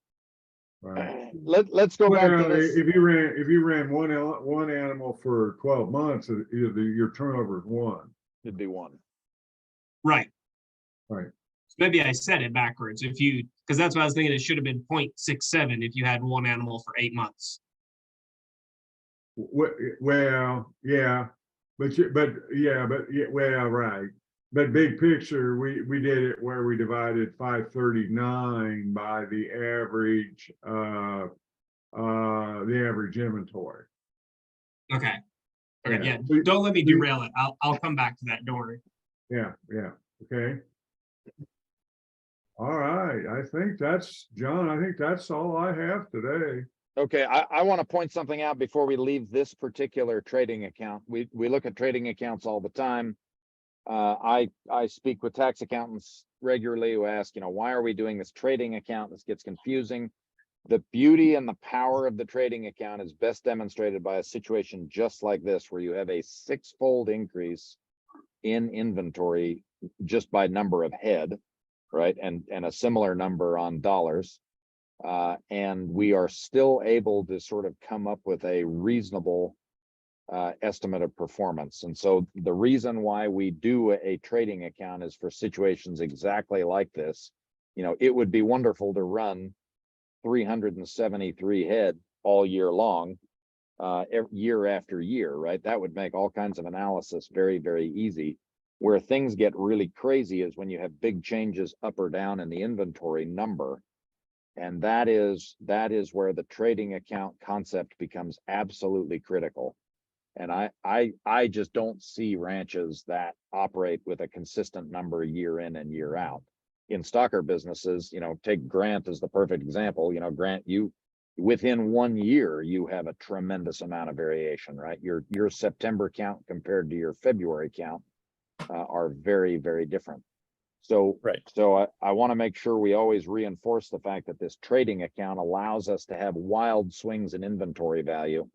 Right. Let's go back to Well, this. if you ran one animal for 12 months, your turnover is 1. It'd be 1. right. Right. Maybe I said it backwards. Because that's what I was thinking. It should have been 0.67 if you had one animal for 8 months. Well, yeah, well, right. But big picture, we did it where we divided 539 by the average inventory. Okay. Okay. Yeah. Yeah. Don't let me derail it. I'll come back to that. Don't worry. Yeah, okay. All right, John, I think that's all I have today. Okay, I want to point something out before we leave this particular trading account. We look at trading accounts all the time. I speak with tax accountants regularly who ask, why are we doing this trading account? This gets confusing. The beauty and the power of the trading account is best demonstrated by a situation just like this, where you have a 6-fold increase in inventory just by number of head, right? And a similar number on dollars. And we are still able to sort of come up with a reasonable estimate of performance. And so the reason why we do a trading account is for situations exactly like this. It would be wonderful to run 373 head all year long, year after year, right? That would make all kinds of analysis very, very easy. Where things get really crazy is when you have big changes up or down in the inventory number. And that is where the trading account concept becomes absolutely critical. And I just don't see ranches that operate with a consistent number year in and year out. In stocker businesses, take Grant as the perfect example. Grant, you within 1 year, you have a tremendous amount of variation, right? Your September count compared to your February count are very, very different. So, Right. So I want to make sure we always reinforce the fact that this trading account allows us to have wild swings in inventory value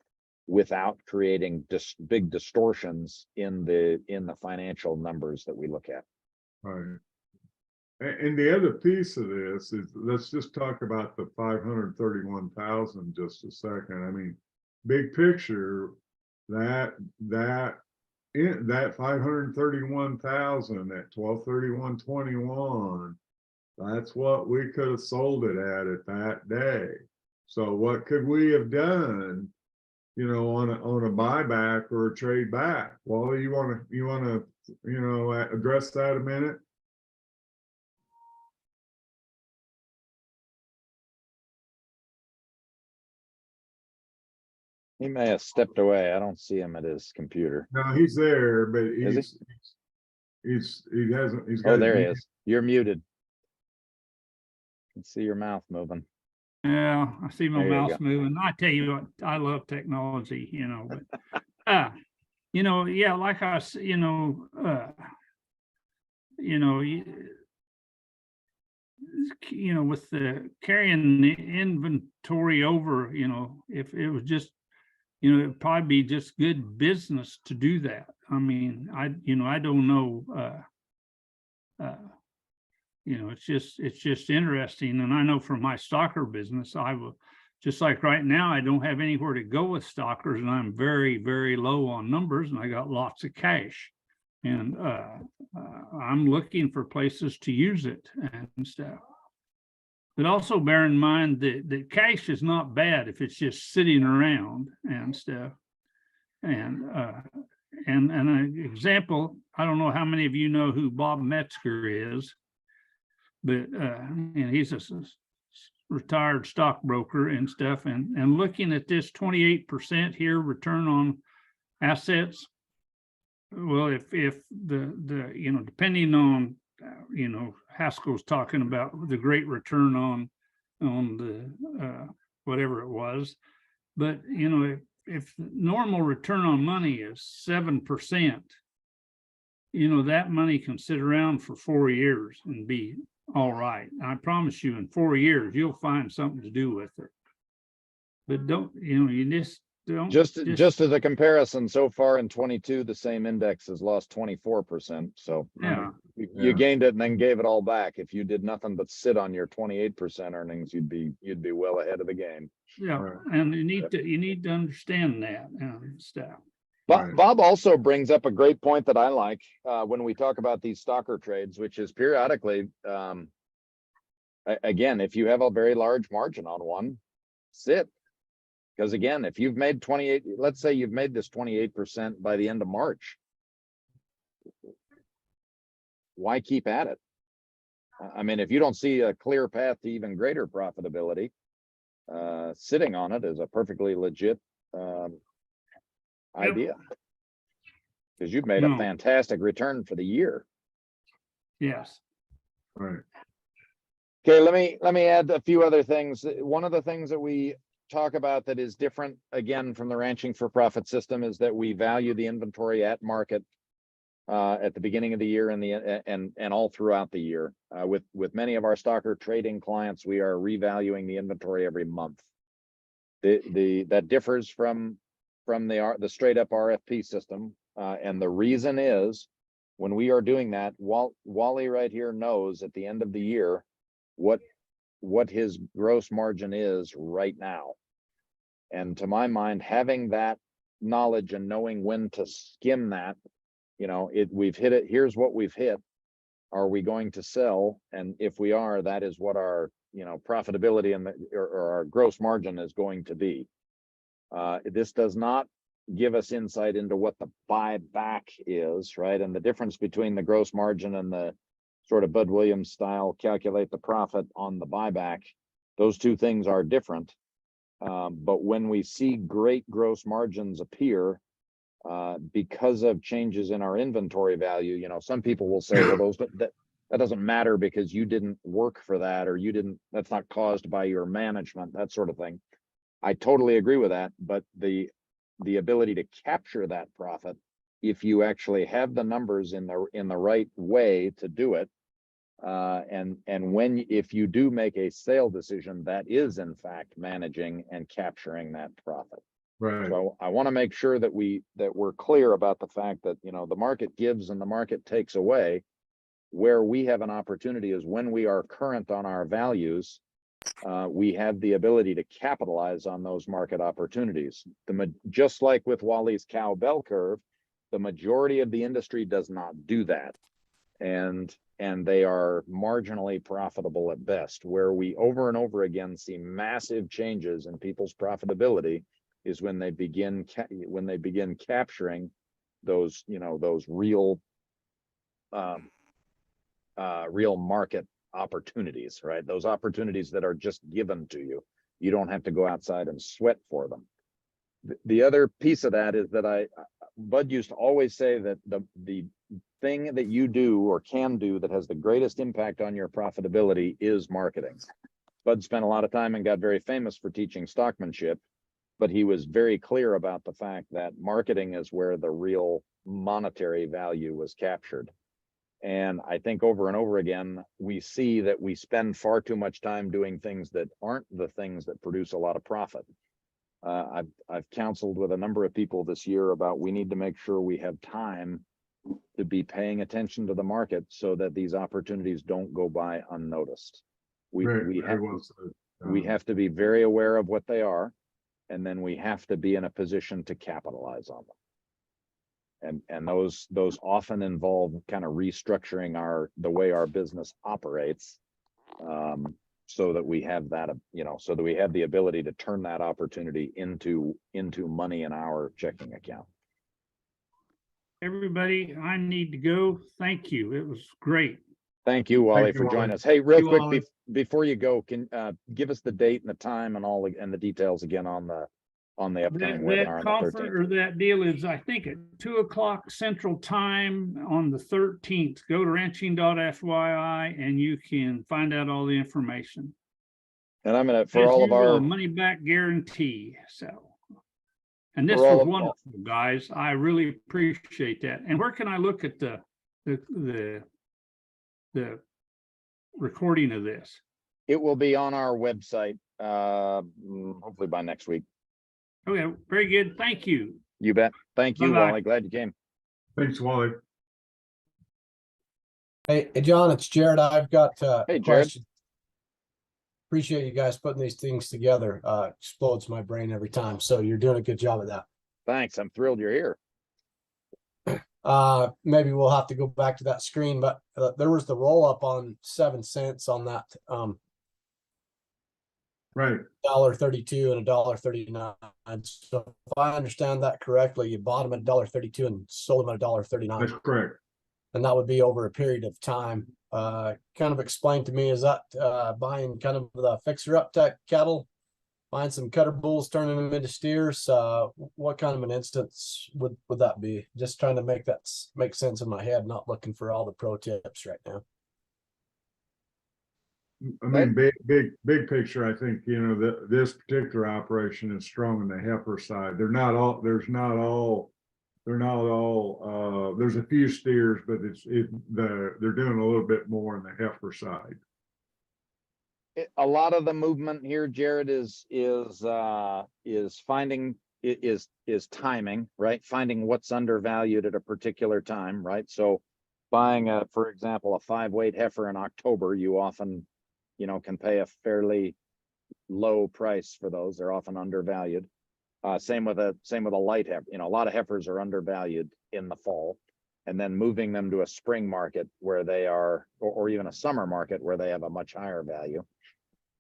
without creating big distortions in the financial numbers that we look at. Right. And the other piece of this is, let's just talk about the 531,000 just a second. I mean, big picture, that that 531,000 at 12/31/21. That's what we could have sold it at that day. So what could we have done, you know, on a buyback or a trade back? Wally, you wanna, you know, address that a minute? He may have stepped away. I don't see him at his computer. No, he's there, but Is he hasn't, he's got. Oh, his there he mute. is. You're muted. Can see your mouth moving. Yeah, I see my There you mouse go. moving. I tell you what, I love technology, you know, but, you know, yeah, like I, you know, you know, with the carrying the inventory over, you know, if it was just, you know, it'd probably be just good business to do that. I mean, you know, I don't know, you know, it's just interesting. And I know from my stalker business, I will, just like right now, I don't have anywhere to go with stalkers, and I'm very, very low on numbers, and I got lots of cash. And I'm looking for places to use it and stuff. But also bear in mind that cash is not bad if it's just sitting around and stuff. And an example, I don't know how many of you know who Bob Metzger is, but and he's a retired stockbroker and stuff. And looking at this 28% here return on assets. Well, if the you know, depending on you know, Haskell's talking about the great return on the whatever it was, but you know, if normal return on money is 7%, you know, that money can sit around for 4 years and be all right. I promise you, in 4 years you'll find something to do with it. But don't, you know, you just don't Just as a comparison, so far in 22, the same index has lost 24%. So yeah. you gained it and then gave it all back. If you did nothing but sit on your 28% earnings, you'd be well ahead of the game. Yeah, Right. and you need to understand that and stuff. Right. Bob also brings up a great point that I like when we talk about these stalker trades, which is periodically, again, if you have a very large margin on one, sit. Because again, if you've made 28, let's say you've made this 28% by the end of March, why keep at it? I mean, if you don't see a clear path to even greater profitability, sitting on it is a perfectly legit idea. Because you've made a fantastic return for the year. Yes. Right. Okay, let me add a few other things. One of the things that we talk about that is different, again, from the ranching for profit system is that we value the inventory at market at the beginning of the year and all throughout the year. With many of our stalker trading clients, we are revaluing the inventory every month. That differs from the straight up RFP system, and the reason is when we are doing that, Wally right here knows at the end of the year what his gross margin is right now. And to my mind, having that knowledge and knowing when to skim that, you know, we've hit it, here's what we've hit. Are we going to sell? And if we are, that is what our, you know, profitability and or our gross margin is going to be. This does not give us insight into what the buyback is, right? And the difference between the gross margin and the sort of Bud Williams style calculate the profit on the buyback, those two things are different. But when we see great gross margins appear because of changes in our inventory value, you know, some people will say, well, that doesn't matter because you didn't work for that, or that's not caused by your management, that sort of thing. I totally agree with that, but the ability to capture that profit, if you actually have the numbers in the right way to do it, and if you do make a sale decision, that is in fact managing and capturing that profit. Right. So I want to make sure that we're clear about the fact that, you know, the market gives and the market takes away. Where we have an opportunity is when we are current on our values, we have the ability to capitalize on those market opportunities. Just like with Wally's cow bell curve, The majority of the industry does not do that. And they are marginally profitable at best. Where we over and over again see massive changes in people's profitability is when they begin capturing those, those real real market opportunities, right? Those opportunities that are just given to you. You don't have to go outside and sweat for them. The other piece of that is that Bud used to always say that the thing that you do or can do that has the greatest impact on your profitability is marketing. Bud spent a lot of time and got very famous for teaching stockmanship, but he was very clear about the fact that marketing is where the real monetary value was captured. And I think over and over again, we see that we spend far too much time doing things that aren't the things that produce a lot of profit. I've counseled with a number of people this year about we need to make sure we have time to be paying attention to the market so that these opportunities don't go by unnoticed. We have to be very aware of what they are, and then we have to be in a position to capitalize on them. And those often involve kind of restructuring the way our business operates, so that we have that, so that we have the ability to turn that opportunity into money in our checking account. Everybody, I need to go. Thank you. It was great. Thank you, Wally, for joining us. Hey, real Thank you, quick, Wally. before you go, can give us the date and the time and and the details again on the upcoming webinar That on the conference 13th. or that deal is, I think, at 2:00 Central Time on the 13th. Go to ranching.fyi and you can find out all the information. And I'm gonna, for As all of usual, our, money back guarantee. So, and this For all was of- wonderful, guys. I really appreciate that. And where can I look at the recording of this? it will be on our website, hopefully by next week. Okay, very good. Thank you. You bet. Thank you, Bye-bye. Wally. Glad you came. Thanks, Wally. Hey, John, it's Jared. I've got Hey, a Jared. question. Appreciate you guys putting these things together. Explodes my brain every time. So you're doing a good job of that. Thanks. I'm thrilled you're here. Maybe we'll have to go back to that screen, but there was the roll up on 7 cents on that Right. $1.32 and $1.39. So if I understand that correctly, you bought them at $1.32 and sold them at $1.39. That's correct. And that would be over a period of time. Kind of explain to me, is that buying kind of the fixer-up type cattle, buying some cutter bulls, turning them into steers? What kind of an instance would that be? Just trying to make sense in my head, not looking for all the pro tips right now. I mean, big picture, I think, this particular operation is strong on the heifer side. There's a few steers, but they're doing a little bit more on the heifer side. A lot of the movement here, Jared, is timing, right? Finding what's undervalued at a particular time, right? So buying for example, a 5-weight heifer in October, you often, can pay a fairly low price for those. They're often undervalued. Same with a light heifer. A lot of heifers are undervalued in the fall, and then moving them to a spring market where they are, or even a summer market where they have a much higher value.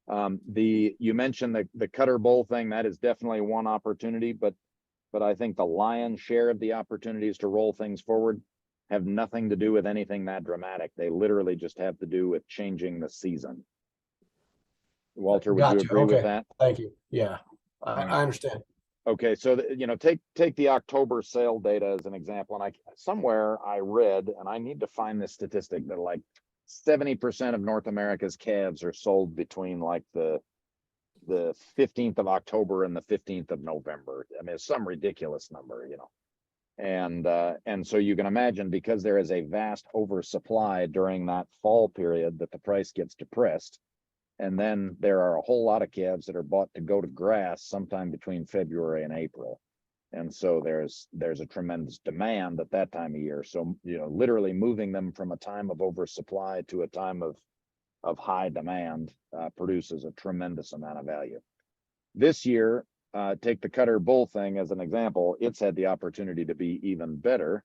You mentioned the cutter bull thing. That is definitely one opportunity, but I think the lion's share of the opportunities to roll things forward have nothing to do with anything that dramatic. They literally just have to do with changing the season. Walter, would you agree with that? Thank you. Yeah, I understand. Okay, so take the October sale data as an example, and somewhere I read, and I need to find this statistic, that like 70% of North America's calves are sold between like the 15th of October and the 15th of November. I mean, it's some ridiculous number, and so you can imagine, because there is a vast oversupply during that fall period, that the price gets depressed. And then there are a whole lot of calves that are bought to go to grass sometime between February and April. And so there's a tremendous demand at that time of year. So, literally moving them from a time of oversupply to a time of high demand produces a tremendous amount of value. This year, take the Cutter Bull thing as an example, it's had the opportunity to be even better.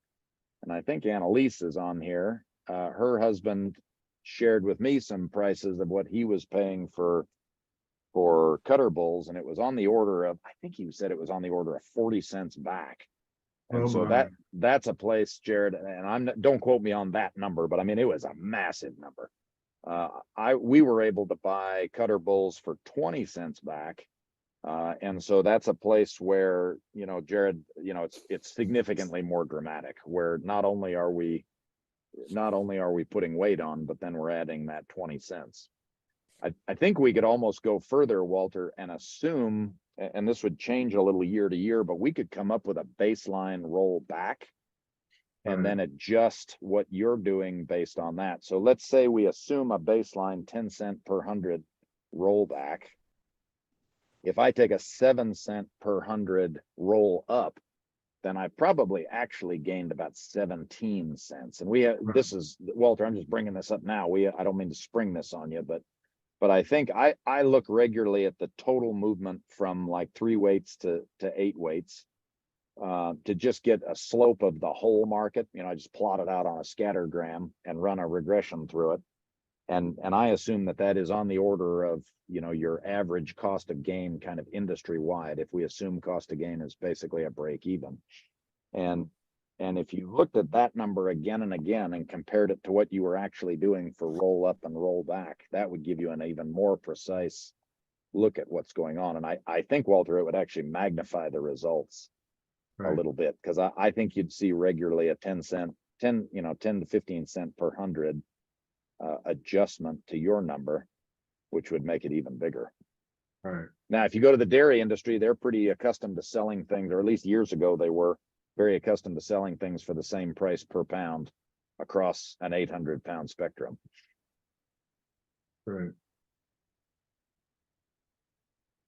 And I think Annalise is on here. Her husband shared with me some prices of what he was paying for Cutter Bulls, and it was on the order of, I think he said it was on the order of 40 cents back. And Oh so my. that's a place, Jared, and don't quote me on that number, but I mean, it was a massive number. We were able to buy Cutter Bulls for 20 cents back. And so that's a place where, you know, Jared, you know, it's significantly more dramatic, where not only are we putting weight on, but then we're adding that 20 cents. I think we could almost go further, Walter, and assume, and this would change a little year to year, but we could come up with a baseline roll back and then adjust what you're doing based on that. So let's say we assume a baseline 10 cent per 100 rollback. If I take a 7 cent per 100 roll up, then I probably actually gained about 17 cents. And this is, Walter, I'm just bringing this up now. I don't mean to spring this on you, but I think I look regularly at the total movement from like 3 weights to 8 weights to just get a slope of the whole market. You know, I just plot it out on a scattergram and run a regression through it. And I assume that is on the order of, you know, your average cost of gain kind of industry wide, if we assume cost of gain is basically a break even. And if you looked at that number again and again and compared it to what you were actually doing for roll up and roll back, that would give you an even more precise look at what's going on. And I think, Walter, it would actually magnify the results a little bit, because I think you'd see regularly a 10 to 15 cent per 100 adjustment to your number, which would make it even bigger. Right. Now, if you go to the dairy industry, they're pretty accustomed to selling things, or at least years ago, they were very accustomed to selling things for the same price per pound across an 800-pound spectrum. Right.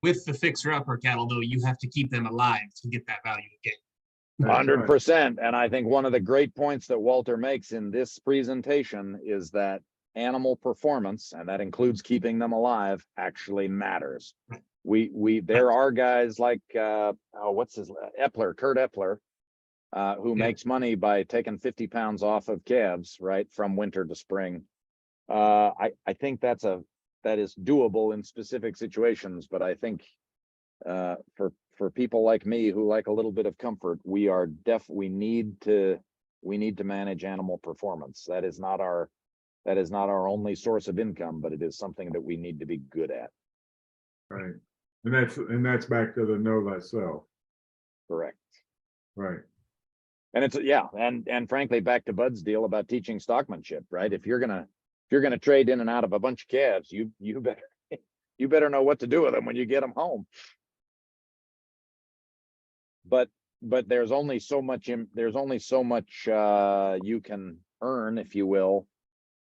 With the fixer-upper cattle, though, you have to keep them alive to get that value again. That's right. 100%. And I think one of the great points that Walter makes in this presentation is that animal performance, and that includes keeping them alive, actually matters. There are guys like what's his Kurt Epler, who makes money by taking 50 pounds off of calves, right, from winter to spring. I think that is doable in specific situations, but I think for people like me who like a little bit of comfort, we need to manage animal performance. That is not our only source of income, but it is something that we need to be good at. Right. And that's back to the know thyself. Correct. Right. And it's and frankly, back to Bud's deal about teaching stockmanship, right? If you're gonna trade in and out of a bunch of calves, you better know what to do with them when you get them home. But there's only so much you can earn, if you will,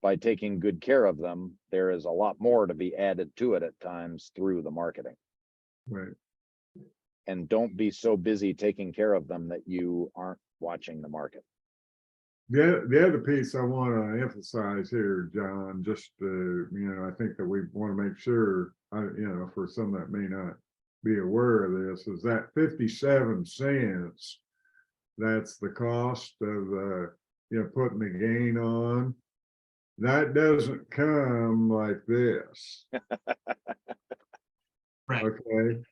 by taking good care of them. There is a lot more to be added to it at times through the marketing. Right. And don't be so busy taking care of them that you aren't watching the market. The other piece I want to emphasize here, John, just I think that we want to make sure, for some that may not be aware of this, is that 57 cents, that's the cost of putting the gain on. That doesn't come like this. Right. Okay.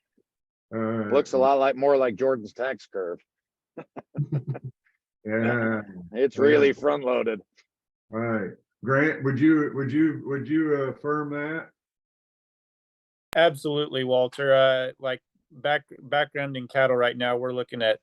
Looks a lot more like Jordan's tax curve. Yeah. It's really front loaded. Right. Grant, would you affirm that? Absolutely, Walter. Like background in cattle right now, we're looking at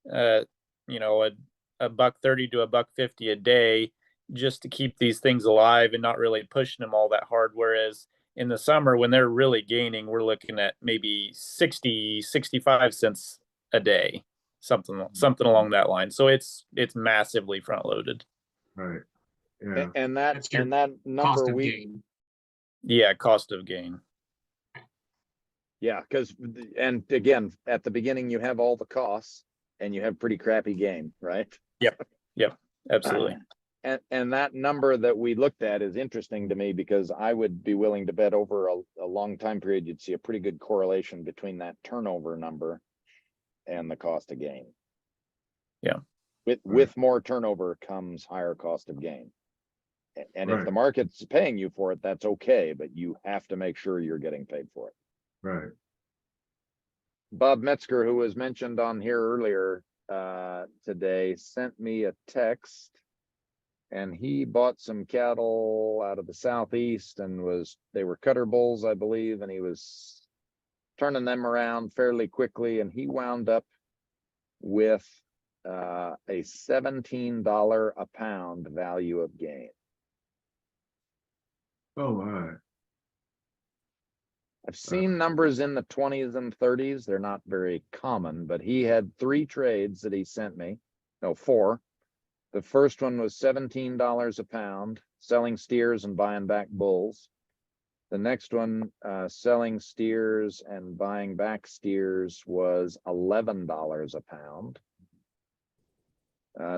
a $1.30 to $1.50 a day just to keep these things alive and not really pushing them all that hard. Whereas in the summer, when they're really gaining, we're looking at maybe 65 cents a day, something along that line. So it's massively front loaded. Right. Yeah. And that number cost of gain. Yeah, and again, at the beginning, you have all the costs and you have pretty crappy gain, right? Yep, absolutely. And that number that we looked at is interesting to me because I would be willing to bet over a long time period, you'd see a pretty good correlation between that turnover number and the cost of gain. Yeah. With more turnover comes higher cost of gain. And if the Right. market's paying you for it, that's okay, but you have to make sure you're getting paid for it. Right. Bob Metzger, who was mentioned on here earlier today, sent me a text. And he bought some cattle out of the southeast and they were cutter bulls, I believe, and he was turning them around fairly quickly, and he wound up with a $17 a pound value of gain. Oh, my. I've seen numbers in the 20s and 30s. They're not very common, but he had 3 trades that he sent me. No, 4. The first one was $17 a pound, selling steers and buying back bulls. The next one, selling steers and buying back steers, was $11 a pound.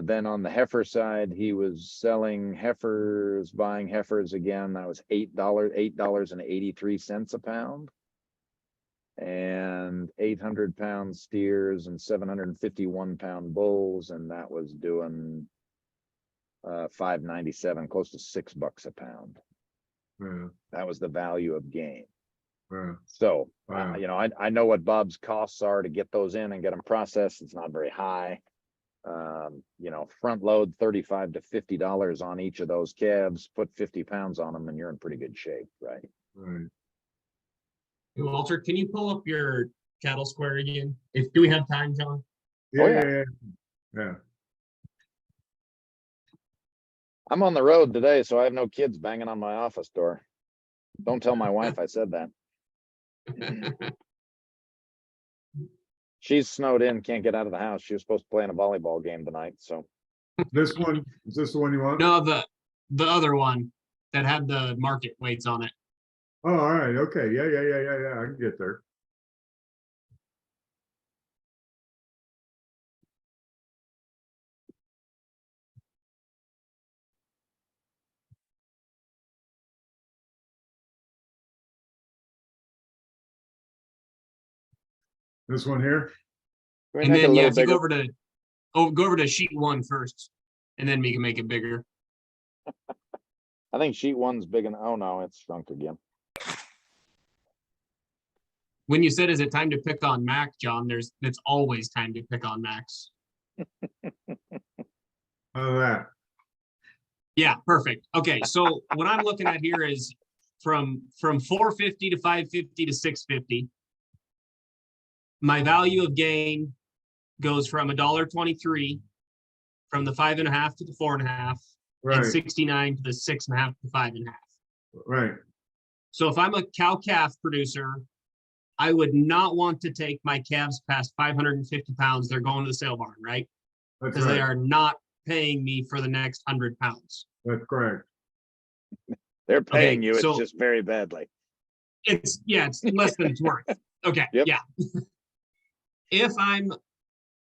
Then on the heifer side, he was selling heifers, buying heifers again. That was $8.83 a pound. And 800 pound steers and 751 pound bulls, and that was doing $5.97, close to $6 a pound. Yeah. That was the value of gain. Yeah. So, Wow. you know, I know what Bob's costs are to get those in and get them processed. It's not very high. You know, front load $35 to $50 on each of those calves, put 50 pounds on them, and you're in pretty good shape, right? Right. Hey, Walter, can you pull up your cattle square again? Do we have time, John? Oh, yeah. Yeah. Yeah. I'm on the road today, so I have no kids banging on my office door. Don't tell my wife I said that. She's snowed in, can't get out of the house. She was supposed to play in a volleyball game tonight, so. This one, is this the one you want? No, the other one that had the market weights on it. Oh, all right. Okay. Yeah. I can get there. This one here? Can we And make it a then, yeah, little if you bigger? go over to sheet 1 first, and then we can make it bigger. I think sheet 1's big enough. Oh, no, it's shrunk again. When you said, is it time to pick on Mac, John, it's always time to pick on Max. That. Yeah, perfect. Okay, so what I'm looking at here is from 450 to 550 to 650. My value of gain goes from $1.23 from the 5.5 to the 4.5, Right. and 69 to the 6.5 to 5.5. Right. So if I'm a cow calf producer, I would not want to take my calves past 550 pounds. They're going to the sale barn, right? That's Because they right. are not paying me for the next 100 pounds. That's correct. They're paying Okay, you, so- it's just very badly. It's less than it's worth. Okay, Yep. yeah. If I'm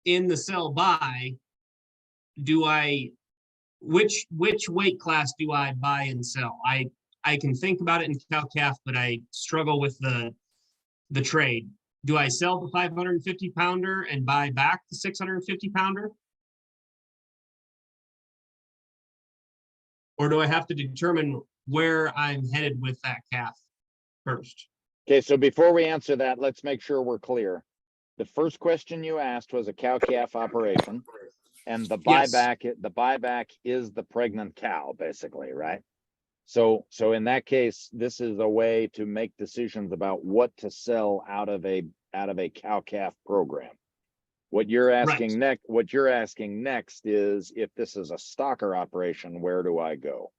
in the sell by, which weight class do I buy and sell? I can think about it in cow calf, but I struggle with the trade. Do I sell the 550 pounder and buy back the 650 pounder? Or do I have to determine where I'm headed with that calf first? Okay, so before we answer that, let's make sure we're clear. The first question you asked was a cow calf operation, and the Yes. buyback is the pregnant cow, basically, right? So in that case, this is a way to make decisions about what to sell out of a cow calf program. What you're asking next is, if this is a stocker operation, where do I go?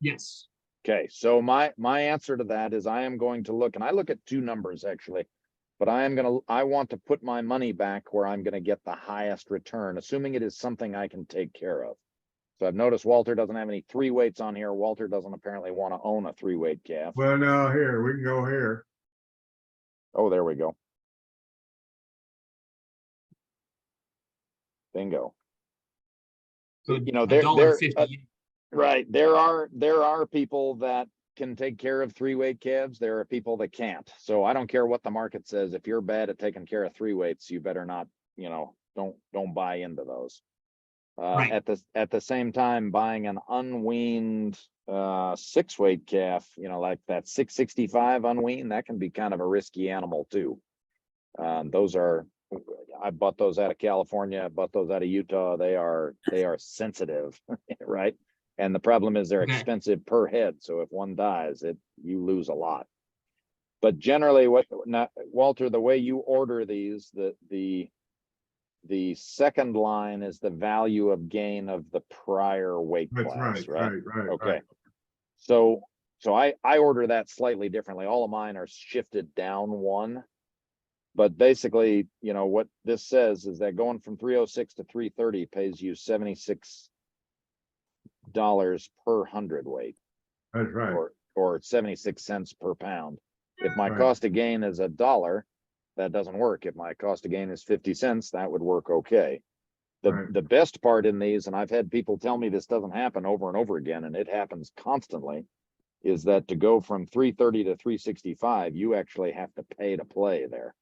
Yes. Okay, so my answer to that is I am going to look, and I look at 2 numbers actually, but I want to put my money back where I'm going to get the highest return, assuming it is something I can take care of. So I've noticed Walter doesn't have any 3 weights on here. Walter doesn't apparently want to own a 3 weight calf. Well, now here, we can go here. Oh, there we go. Bingo. So you know, a there, dollar 50. right, there are people that can take care of 3-weight calves. There are people that can't. So I don't care what the market says. If you're bad at taking care of 3-weights, you better not, you know, don't buy into those. Right. At the same time, buying an unweaned 6-weight calf, you know, like that 665 unweaned, that can be kind of a risky animal too. Those are, I bought those out of California, I bought those out of Utah. They are sensitive, right? And the problem is they're Okay. expensive per head. So if one dies, you lose a lot. But generally, Walter, the way you order these, the second line is the value of gain of the prior weight That's class, right, right? right, Okay. right. So I order that slightly differently. All of mine are shifted down one. But basically, you know, what this says is that going from 306 to 330 pays you $76 per hundredweight, That's right. or 76 cents per pound. If my Right. cost of gain is $1, that doesn't work. If my cost of gain is 50 cents, that would work okay. Right. The best part in these, and I've had people tell me this doesn't happen over and over again, and it happens constantly, is that to go from 330 to 365, you actually have to pay to play there.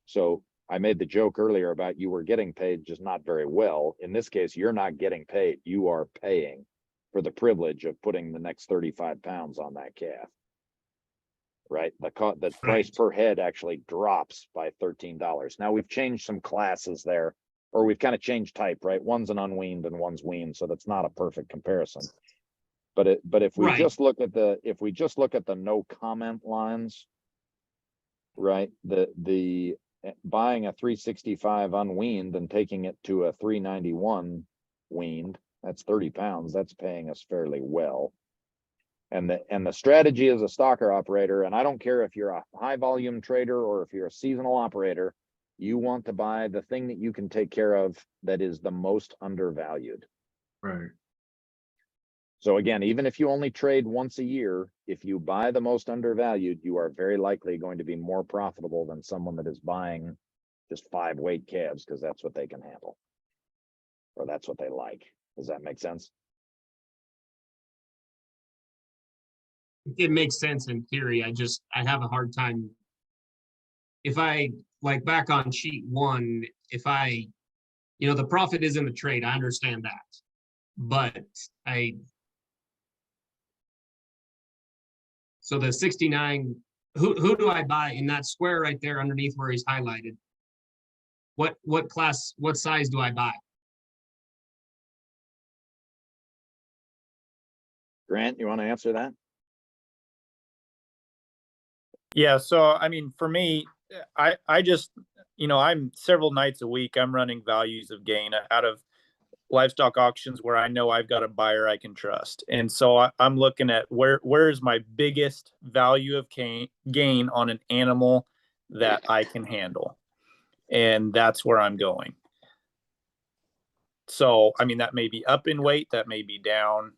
So I made the joke earlier about you were getting paid, just not very well. In this case, you're not getting paid. You are paying for the privilege of putting the next 35 pounds on that calf. Right? The price per head actually drops by $13. Now we've changed some classes there, or we've kind of changed type, right? One's an unweaned and one's weaned, so that's not a perfect comparison. But if we Right. just look at the no comment lines, right? The buying a 365 unweaned and taking it to a 391 weaned, that's 30 pounds. That's paying us fairly well. And the strategy as a stocker operator, and I don't care if you're a high volume trader or if you're a seasonal operator, you want to buy the thing that you can take care of that is the most undervalued. Right. So again, even if you only trade once a year, if you buy the most undervalued, you are very likely going to be more profitable than someone that is buying just 5-weight calves because that's what they can handle. Or that's what they like. Does that make sense? It makes sense in theory. I have a hard time. If I, like, back on sheet 1, if I, you know, the profit is in the trade, I understand that. But so the 69, who do I buy in that square right there underneath where he's highlighted? What class, what size do I buy? Grant, you want to answer that? Yeah, so I mean, for me, I just, you know, I'm several nights a week, I'm running values of gain out of livestock auctions where I know I've got a buyer I can trust. And so I'm looking at where is my biggest value of gain on an animal that I can handle. And that's where I'm going. So, I mean, that may be up in weight, that may be down.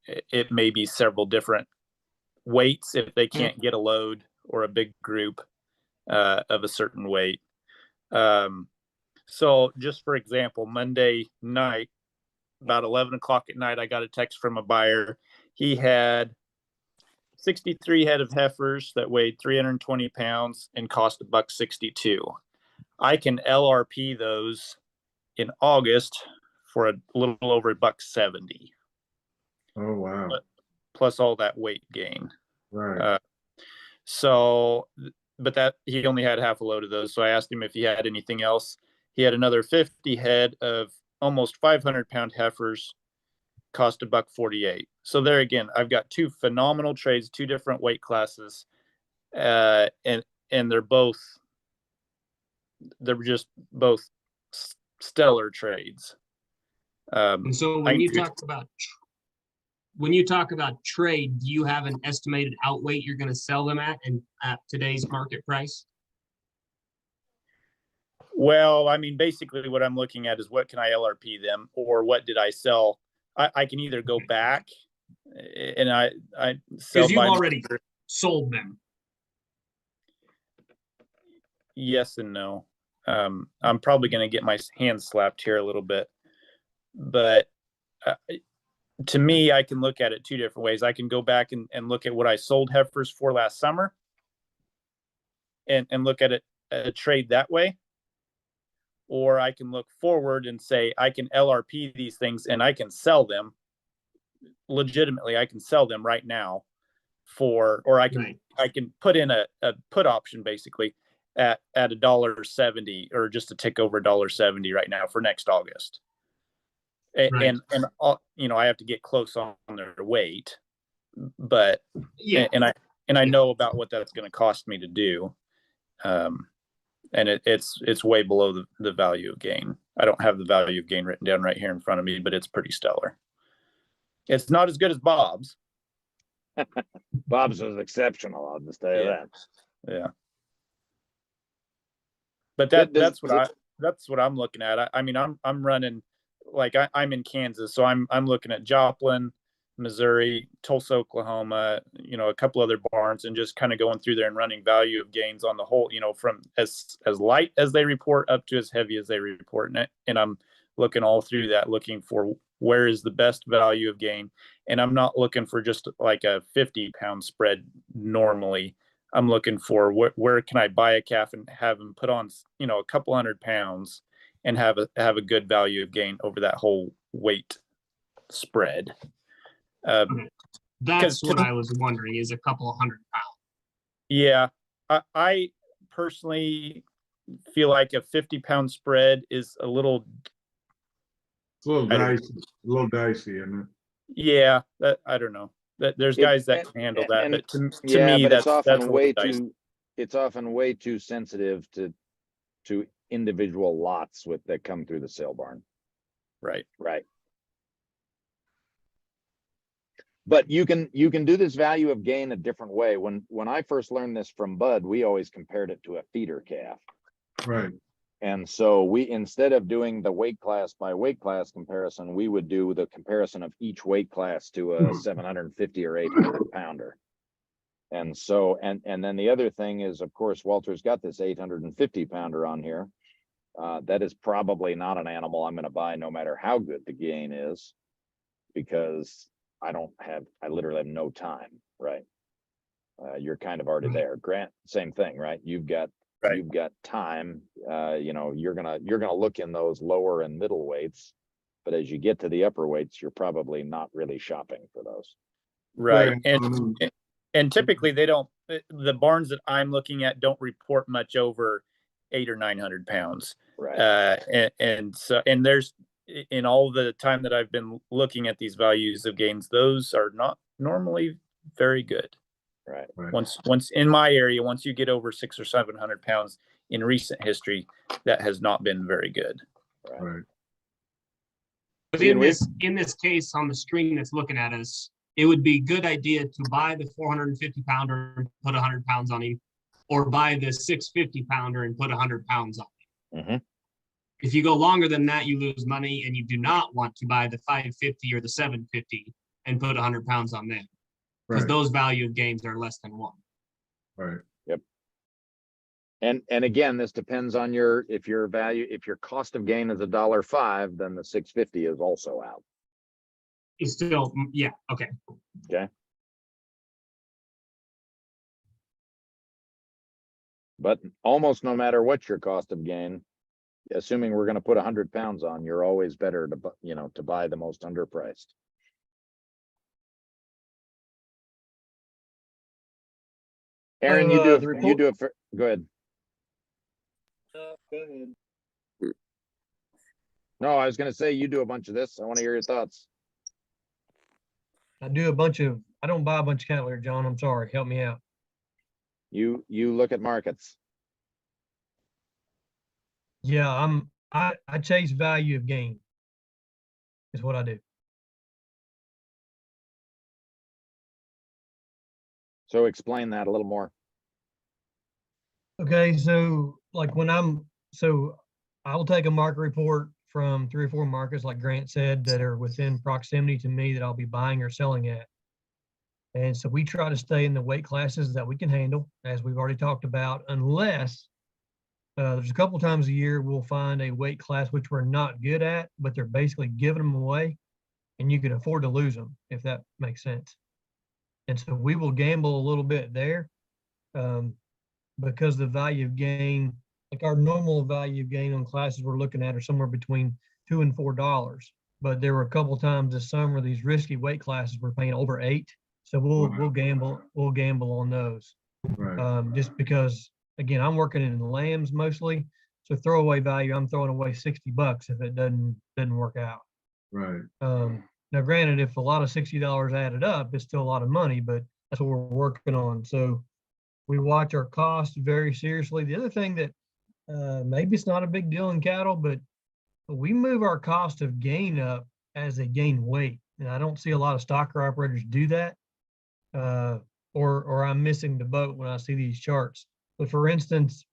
It may be several different weights if they can't get a load or a big group of a certain weight. So just for example, Monday night, about 11 o'clock at night, I got a text from a buyer. He had 63 head of heifers that weighed 320 pounds and cost $1.62. I can LRP those in August for a little over $1.70. Oh, wow. Plus all that weight gain. Right. So, but that he only had half a load of those. So I asked him if he had anything else. He had another 50 head of almost 500-pound heifers, cost $1.48. So there again, I've got 2 phenomenal trades, 2 different weight classes, and they're just both stellar trades. And so when you talk about trade, do you have an estimated outweight you're going to sell them at and at today's market price? Well, I mean, basically what I'm looking at is what can I LRP them, or what did I sell? I can either go back and I sell because you've already sold them. Yes and no. I'm probably going to get my hands slapped here a little bit. But to me, I can look at it two different ways. I can go back and look at what I sold heifers for last summer and look at it, a trade that way. Or I can look forward and say, I can LRP these things and I can sell them legitimately. I can sell them right now or I can put in a put option basically at $1.70 or just a tick over $1.70 right now for next August. And you know, I have to get close on their weight, but Yeah. and I know about what that's going to cost me to do. And it's way below the value of gain. I don't have the value of gain written down right here in front of me, but it's pretty stellar. It's not as good as Bob's. Bob's was exceptional, I'll just tell you that. Yeah. But that's what I'm looking at. I mean, I'm running, like I'm in Kansas, so I'm looking at Joplin, Missouri, Tulsa, Oklahoma, you know, a couple other barns, and just kind of going through there and running value of gains on the whole, you know, from as light as they report up to as heavy as they report. And I'm looking all through that, looking for where is the best value of gain. And I'm not looking for just like a 50-pound spread normally. I'm looking for where can I buy a calf and have him put on, you know, a couple 100 pounds and have a good value of gain over that whole weight spread. That's what I was wondering, is a couple of 100 pounds. Yeah, I personally feel like a 50-pound spread is a little dicey, isn't it? Yeah, I don't know. There's guys that can handle that, but to me, but that's often way dicey. too. It's often way too sensitive to individual lots that come through the sale barn. Right. But you can do this value of gain a different way. When I first learned this from Bud, we always compared it to a feeder calf. Right. And so we, instead of doing the weight class by weight class comparison, we would do the comparison of each weight class to a 750 or 800 pounder. And so, and then the other thing is, of course, Walter's got this 850 pounder on here. That is probably not an animal I'm going to buy no matter how good the gain is, because I literally have no time, right? You're kind of already there. Grant, same thing, right? You've got time. You know, you're gonna look in those lower and middle weights, but as you get to the upper weights, you're probably not really shopping for those. Right. And typically they don't, the barns that I'm looking at don't report much over 800 or 900 pounds. Right. And there's, in all the time that I've been looking at these values of gains, those are not normally very good. Right. Once in my area, once you get over 600 or 700 pounds in recent history, that has not been very good. Right. But in this case, on the screen that's looking at us, it would be a good idea to buy the 450 pounder and put 100 pounds on you, or buy the 650 pounder and put 100 pounds on you. Mm-hmm. If you go longer than that, you lose money, and you do not want to buy the 550 or the 750 and put 100 pounds on them, because those value of gains are less than 1. Right. Yep. And again, this depends on if your cost of gain is $1.05, then the 650 is also out. It's still, yeah, okay. Okay. But almost no matter what your cost of gain, assuming we're going to put 100 pounds on, you're always better to buy the most underpriced. Aaron, you do it for, go ahead. Go ahead. No, I was going to say, you do a bunch of this. I want to hear your thoughts. I don't buy a bunch of cattle here, John. I'm sorry. Help me out. You look at markets. Yeah, I chase value of gain. Is what I do. So explain that a little more. Okay, so like I'll take a market report from 3 or 4 markets, like Grant said, that are within proximity to me that I'll be buying or selling at. And so we try to stay in the weight classes that we can handle, as we've already talked about, unless There's a couple times a year we'll find a weight class which we're not good at, but they're basically giving them away, and you can afford to lose them if that makes sense. And so we will gamble a little bit there, because the value of gain, like our normal value of gain on classes we're looking at are somewhere between $2 and $4. But there were a couple times this summer these risky weight classes were paying over $8. So we'll gamble on those. Right, Just because, again, I'm working in lambs mostly, so throwaway value, I'm throwing away $60 if it doesn't work out. right. Now granted, if a lot of $60 added up, it's still a lot of money, but that's what we're working on. So we watch our costs very seriously. The other thing that maybe it's not a big deal in cattle, but we move our cost of gain up as they gain weight. And I don't see a lot of stocker operators do that. Or I'm missing the boat when I see these charts. But for instance,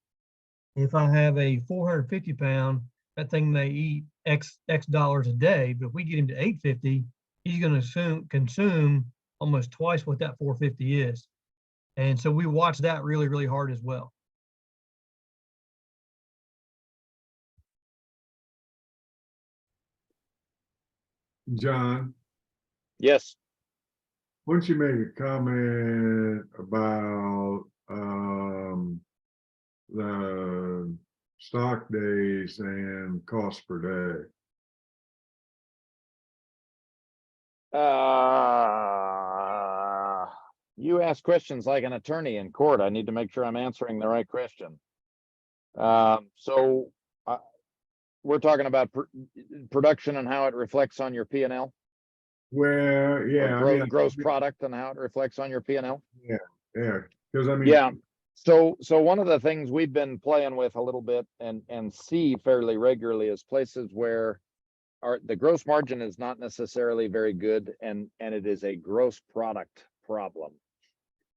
if I have a 450 pound, that thing may eat X dollars a day, but if we get him to 850, he's going to consume almost twice what that 450 is. And so we watch that really, really hard as well. John, Yes. why don't you make a comment about the stock days and cost per day? You ask questions like an attorney in court. I need to make sure I'm answering the right question. So we're talking about production and how it reflects on your P&L, Well, yeah, I mean, gross product and how it reflects on your P&L. yeah, because I mean, Yeah. So one of the things we've been playing with a little bit and see fairly regularly is places where the gross margin is not necessarily very good, and it is a gross product problem.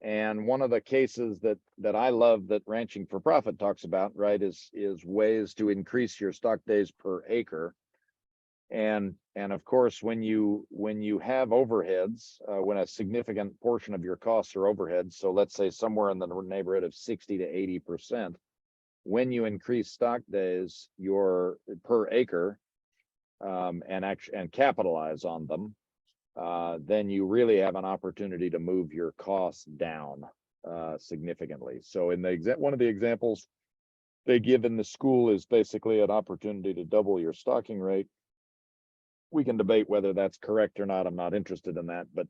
And one of the cases that I love that Ranching for Profit talks about, right, is ways to increase your stock days per acre. And of course, when you have overheads, when a significant portion of your costs are overheads, so let's say somewhere in the neighborhood of 60 to 80%, when you increase stock days, your per acre, and capitalize on them, then you really have an opportunity to move your costs down significantly. So in one of the examples they give in the school is basically an opportunity to double your stocking rate. We can debate whether that's correct or not. I'm not interested in that, but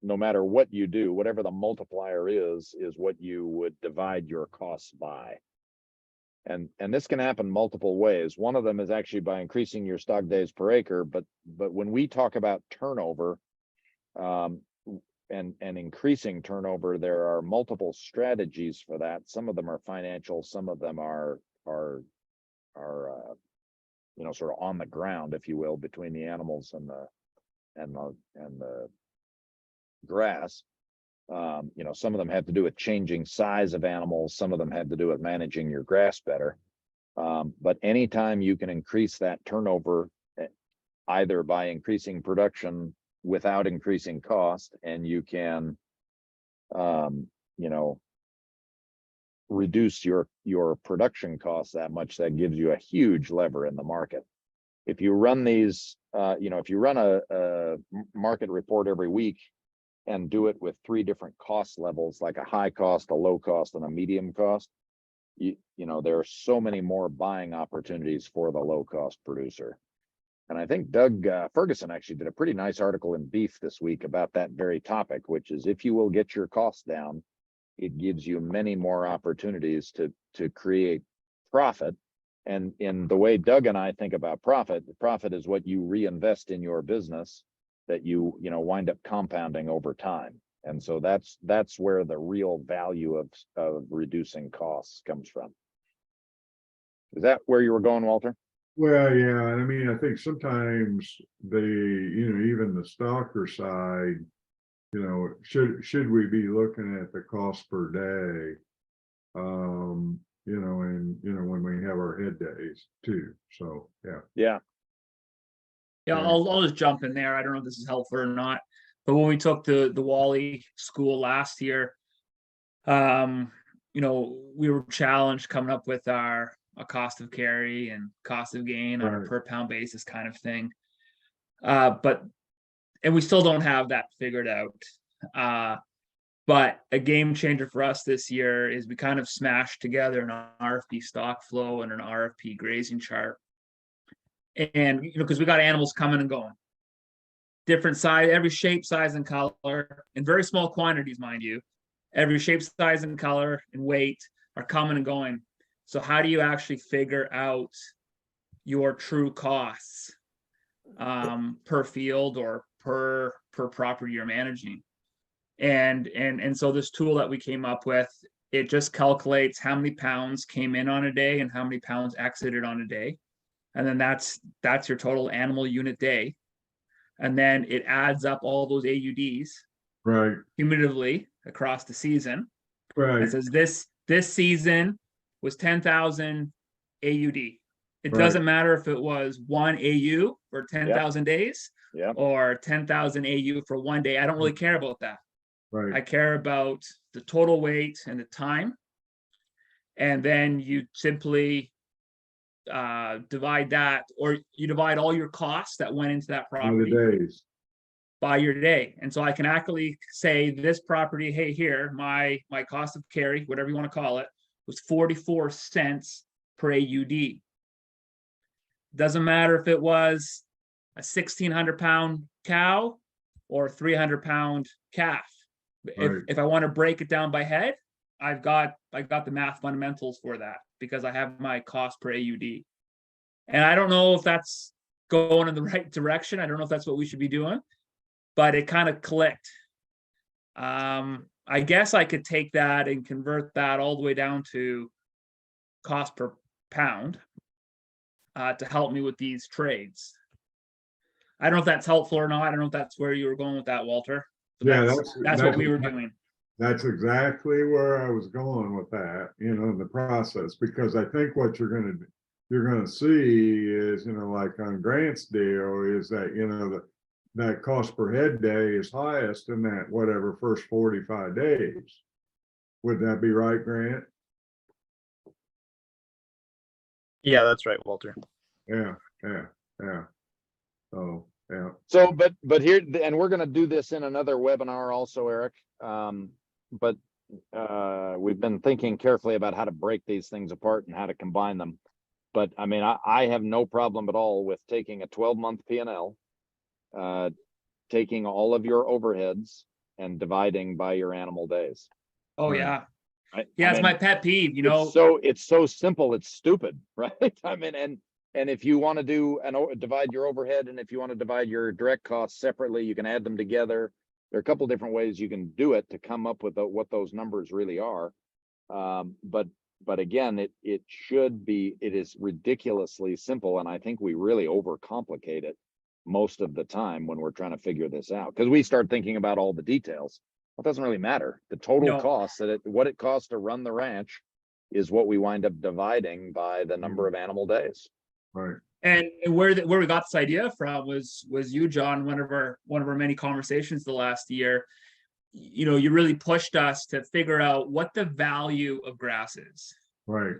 no matter what you do, whatever the multiplier is what you would divide your costs by. And this can happen multiple ways. One of them is actually by increasing your stock days per acre. But when we talk about turnover, and increasing turnover, there are multiple strategies for that. Some of them are financial. Some of them are sort of on the ground, if you will, between the animals and the grass. Some of them have to do with changing size of animals. Some of them have to do with managing your grass better. But anytime you can increase that turnover, either by increasing production without increasing cost, and you can, reduce your production costs that much, that gives you a huge lever in the market. If you run these, if you run a market report every week and do it with 3 different cost levels, like a high cost, a low cost, and a medium cost, there are so many more buying opportunities for the low cost producer. And I think Doug Ferguson actually did a pretty nice article in Beef this week about that very topic, which is if you will get your costs down, it gives you many more opportunities to create profit. And in the way Doug and I think about profit, the profit is what you reinvest in your business that you wind up compounding over time. And so that's where the real value of reducing costs comes from. Is that where you were going, Walter? well, yeah, and I mean, I think sometimes even the stalker side, should we be looking at the cost per day? And when we have our head days too. So yeah. Yeah, Yeah. I'll just jump in there. I don't know if this is helpful or not, but when we took the Wally school last year, we were challenged coming up with a cost of carry and cost of gain on a Right. per pound basis kind of thing. And we still don't have that figured out. But a game changer for us this year is we kind of smashed together an RFP stock flow and an RFP grazing chart. And, because we got animals coming and going. Different size, every shape, size, and color, in very small quantities, mind you. Every shape, size, and color and weight are coming and going. So how do you actually figure out your true costs per field or per property you're managing? And so this tool that we came up with, it just calculates how many pounds came in on a day and how many pounds exited on a day. And then that's your total animal unit day. And then it adds up all those AUDs Right, cumulatively across the season. right, It says this season was 10,000 AUD. It Right. doesn't matter if it was 1 AU for 10,000 days Yep. or 10,000 AU for 1 day. I don't really care about that. I right, care about the total weight and the time. And then you simply divide that, or you divide all your costs that went into that on the property days. by your day. And so I can accurately say this property, hey, here, my cost of carry, whatever you want to call it, was 44 cents per AUD. Doesn't matter if it was a 1,600 pound cow or 300 pound calf. Right. If I want to break it down by head, I've got the math fundamentals for that because I have my cost per AUD. And I don't know if that's going in the right direction. I don't know if that's what we should be doing, but it kind of clicked. I guess I could take that and convert that all the way down to cost per pound to help me with these trades. I don't know if that's helpful or not. I don't know if that's where you were going with that, Walter. But Yeah, that's what we were doing. That's exactly where I was going with that, the process, because I think what you're gonna see is, like on Grant's deal is that, that cost per head day is highest in that whatever first 45 days. Would that be right, Grant? Yeah, that's right, Walter. Yeah, yeah, yeah. So, yeah, So, but here, and we're gonna do this in another webinar also, Eric. But we've been thinking carefully about how to break these things apart and how to combine them. But I mean, I have no problem at all with taking a 12-month P&L, taking all of your overheads and dividing by your animal days. Oh Right. yeah. Right? Yeah, I it's mean, my pet peeve, it's so simple, it's stupid, right? I mean, and if you want to do divide your overhead, and if you want to divide your direct costs separately, you can add them together. There are a couple different ways you can do it to come up with what those numbers really are. But again, it is ridiculously simple, and I think we really overcomplicate it most of the time when we're trying to figure this out, because we start thinking about all the details. It doesn't really matter. The total No. cost what it costs to run the ranch is what we wind up dividing by the number of animal days. right, And where we got this idea from was you, John, one of our many conversations the last year. You really pushed us to figure out what the value of grass is. right,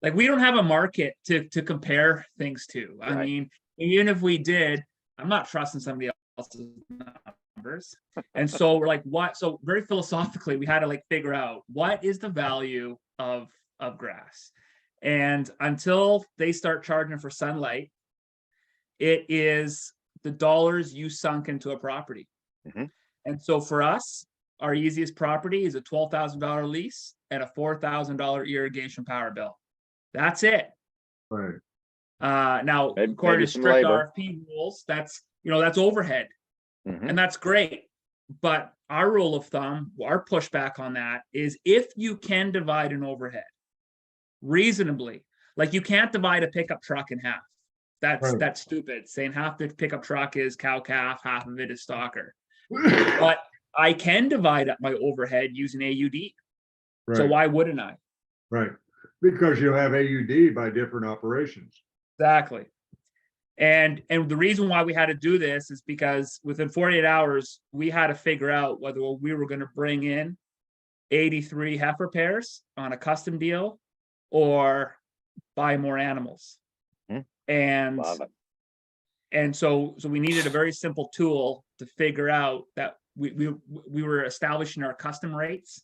Like, we don't have a market to compare things to. I Right. mean, even if we did, I'm not trusting somebody else's numbers. And so we're like, what? So very philosophically, we had to figure out what is the value of grass. And until they start charging for sunlight, it is the dollars you sunk into a property. Mhm. And so for us, our easiest property is a $12,000 lease and a $4,000 irrigation power bill. That's it. right, Now, Maybe according to some strict labor. RFP rules, that's overhead, Mhm. and that's great. But our rule of thumb, our pushback on that is if you can divide an overhead reasonably, like you can't divide a pickup truck in half. Right. That's stupid. Saying half the pickup truck is cow calf, half of it is stalker. But I can divide up my overhead using AUD. So right, why wouldn't I? right. Because you have AUD by different operations. Exactly. And the reason why we had to do this is because within 48 hours, we had to figure out whether we were going to bring in 83 heifer pairs on a custom deal or buy more animals. Hmm. And Love it. so we needed a very simple tool to figure out that we were establishing our custom rates.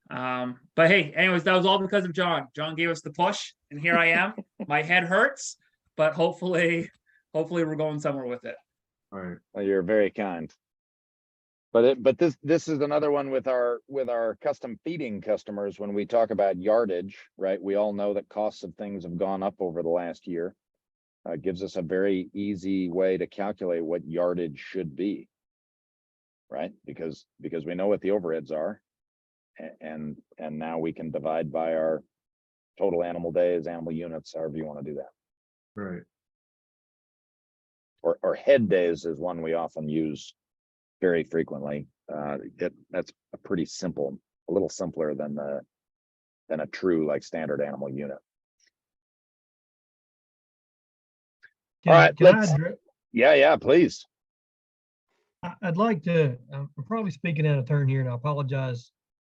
But hey, anyways, that was all because of John. John gave us the push, and here I am. My head hurts, but hopefully we're going somewhere with it. Right. Well, you're very kind. But this is another one with our custom feeding customers. When we talk about yardage, right? We all know that costs of things have gone up over the last year. Gives us a very easy way to calculate what yardage should be, right? Because we know what the overheads are, and now we can divide by our total animal days, animal units, however you want to do that. Right. Or head days is one we often use very frequently. That's a pretty simple, a little simpler than a true like standard animal unit. All right, let's. Yeah, please. I'd like to, I'm probably speaking out of turn here and I apologize.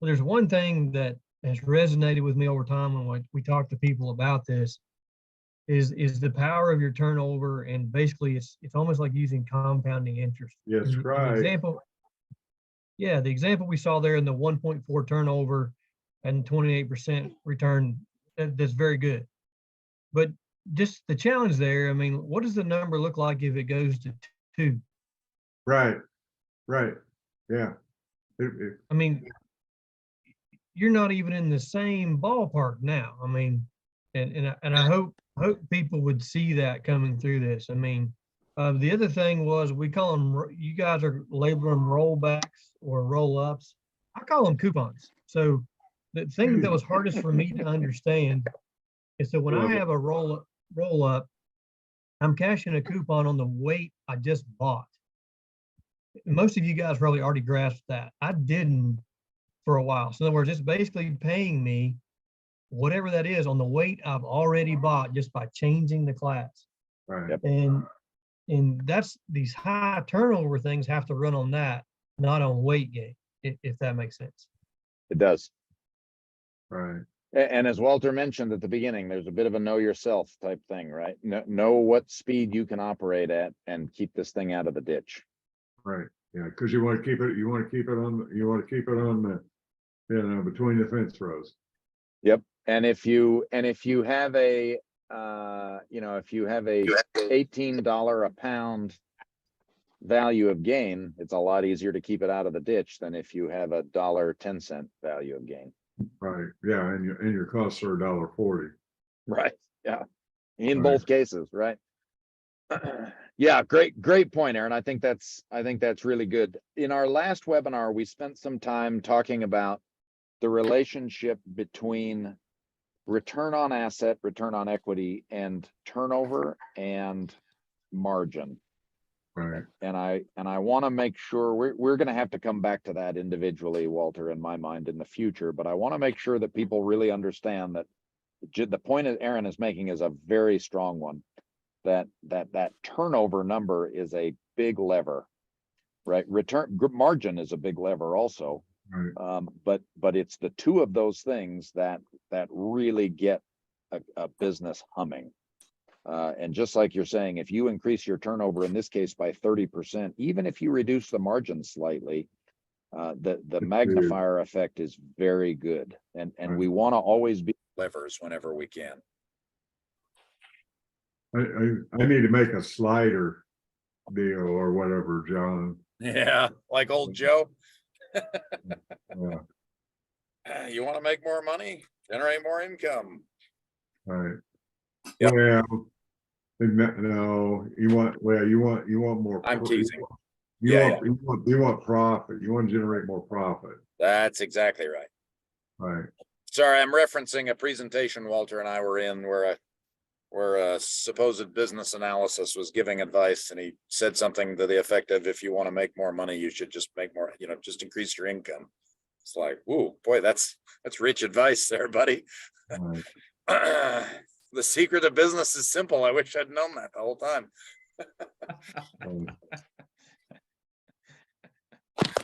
But there's one thing that has resonated with me over time when we talk to people about this is the power of your turnover. And basically it's almost like using compounding interest. Yes, right. The example we saw there in the 1.4 turnover and 28% return, that's very good. But just the challenge there, I mean, what does the number look like if it goes to 2? Right. Yeah. I mean, you're not even in the same ballpark now. I mean, and I hope people would see that coming through this. I mean, the other thing was we call them, you guys are labeling them rollbacks or roll-ups. I call them coupons. So the thing that was hardest for me to understand is that when I have a roll-up, I'm cashing a coupon on the weight I just bought. Most of you guys probably already grasped that. I didn't for a while. So in other words, it's basically paying me whatever that is on the weight I've already bought just by changing the class. Right. Yep. And that's, these high turnover things have to run on that, not on weight gain, if that makes sense. It does. Right. And as Walter mentioned at the beginning, there's a bit of a know yourself type thing, right? Know what speed you can operate at and keep this thing out of the ditch. Right. Yeah, because you want to keep it on the, between the fence rows. Yep. And if you have a $18 a pound value of gain, it's a lot easier to keep it out of the ditch than if you have a $1.10 value of gain. Right. Yeah, and your costs are $1.40. Right. Yeah. In Right. both cases, right? Yeah, great point, Aaron. I think that's really good. In our last webinar, we spent some time talking about the relationship between return on asset, return on equity, and turnover and margin. Right. And I want to make sure we're going to have to come back to that individually, Walter, in my mind in the future. But I want to make sure that people really understand that the point that Aaron is making is a very strong one. That turnover number is a big lever, right? Margin is a big lever also. Right. But it's the two of those things that really get a business humming. And just like you're saying, if you increase your turnover in this case by 30%, even if you reduce the margin slightly, the magnifier effect is very good. And Right. we want to always be levers whenever we can. I need to make a slider deal or whatever, John. Yeah, like old Joe. Yeah. You want to make more money, generate more income. Right. Yep. Well, no, you want more. I'm teasing. You want profit. You want to generate more profit. That's exactly right. Right. Sorry, I'm referencing a presentation Walter and I were in where a supposed business analysis was giving advice, and he said something to the effect of, if you want to make more money, you should just make more, just increase your income. It's like, ooh, boy, that's rich advice there, buddy. Right. The secret of business is simple. I wish I'd known that the whole time.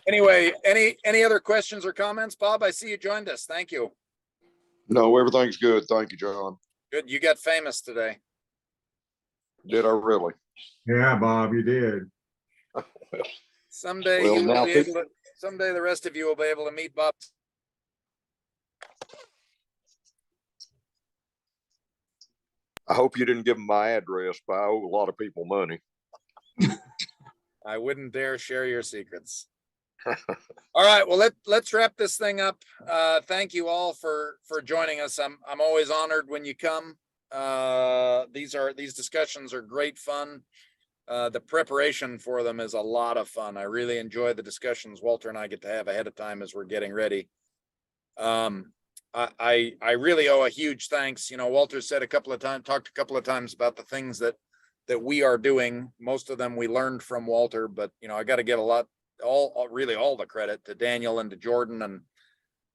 Anyway, any other questions or comments? Bob, I see you joined us. Thank you. No, everything's good. Thank you, John. Good. You got famous today. Did I really? Yeah, Bob, you did. Someday Well, you will now be able to, someday the rest of you will be able to meet Bob. I hope you didn't give him my address, but I owe a lot of people money. I wouldn't dare share your secrets. All right, well, let's wrap this thing up. Thank you all for joining us. I'm always honored when you come. These discussions are great fun. The preparation for them is a lot of fun. I really enjoy the discussions Walter and I get to have ahead of time as we're getting ready. I really owe a huge thanks. You know, Walter said talked a couple of times about the things that we are doing. Most of them we learned from Walter, but you know, I got to give really all the credit to Daniel and to Jordan and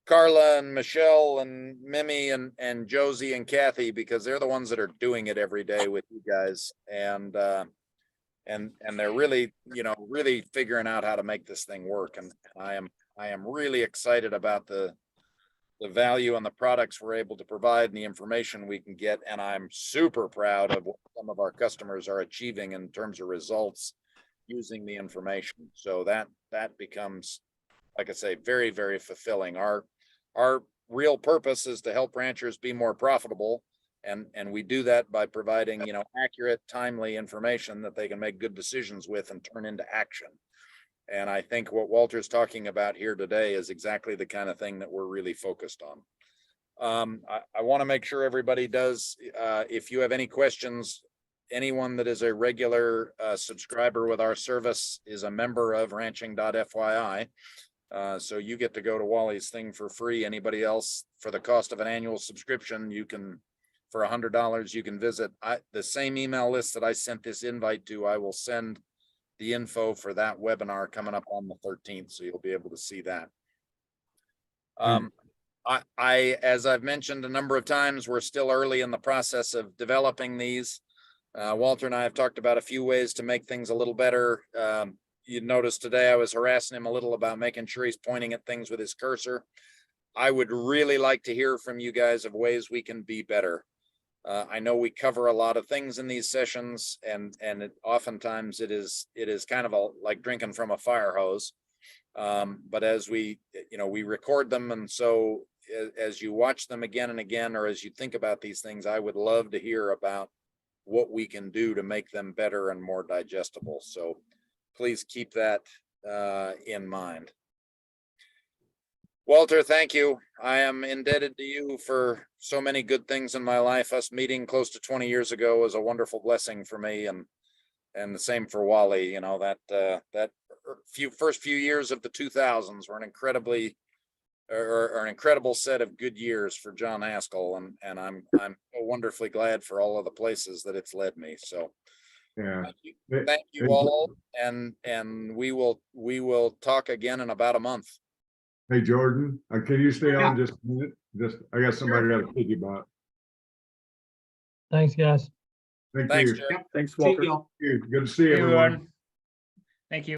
Carla and Michelle and Mimi and Josie and Kathy, because they're the ones that are doing it every day with you guys. And they're really, you know, really figuring out how to make this thing work. And I am really excited about the value and the products we're able to provide and the information we can get. And I'm super proud of what some of our customers are achieving in terms of results using the information. So that becomes, like I say, very, very fulfilling. Our real purpose is to help ranchers be more profitable. And we do that by providing, you know, accurate, timely information that they can make good decisions with and turn into action. And I think what Walter's talking about here today is exactly the kind of thing that we're really focused on. I want to make sure everybody does, if you have any questions, anyone that is a regular subscriber with our service is a member of ranching.fyi. So you get to go to Wally's thing for free. Anybody else, for the cost of an annual subscription, you can, for $100, you can visit the same email list that I sent this invite to. I will send the info for that webinar coming up on the 13th. So you'll be able to see that. As I've mentioned a number of times, we're still early in the process of developing these. Walter and I have talked about a few ways to make things a little better. You noticed today I was harassing him a little about making sure he's pointing at things with his cursor. I would really like to hear from you guys of ways we can be better. I know we cover a lot of things in these sessions, and oftentimes it is kind of like drinking from a fire hose. But as we record them, and so as you watch them again and again, or as you think about these things, I would love to hear about what we can do to make them better and more digestible. So please keep that in mind. Walter, thank you. I am indebted to you for so many good things in my life. Us meeting close to 20 years ago was a wonderful blessing for me, and the same for Wally. You know, that first few years of the 2000s were an incredible set of good years for John Haskell, and I'm so wonderfully glad for all of the places that it's led me. So Yeah. thank you all, and we will talk again in about a month. Hey, Jordan, can you stay on just a minute? I got somebody got to think about. Thanks, guys. Thank Thanks, you. Jerry. Thanks, See Walter. y'all. Good to see See you, everyone. everyone. Thank you.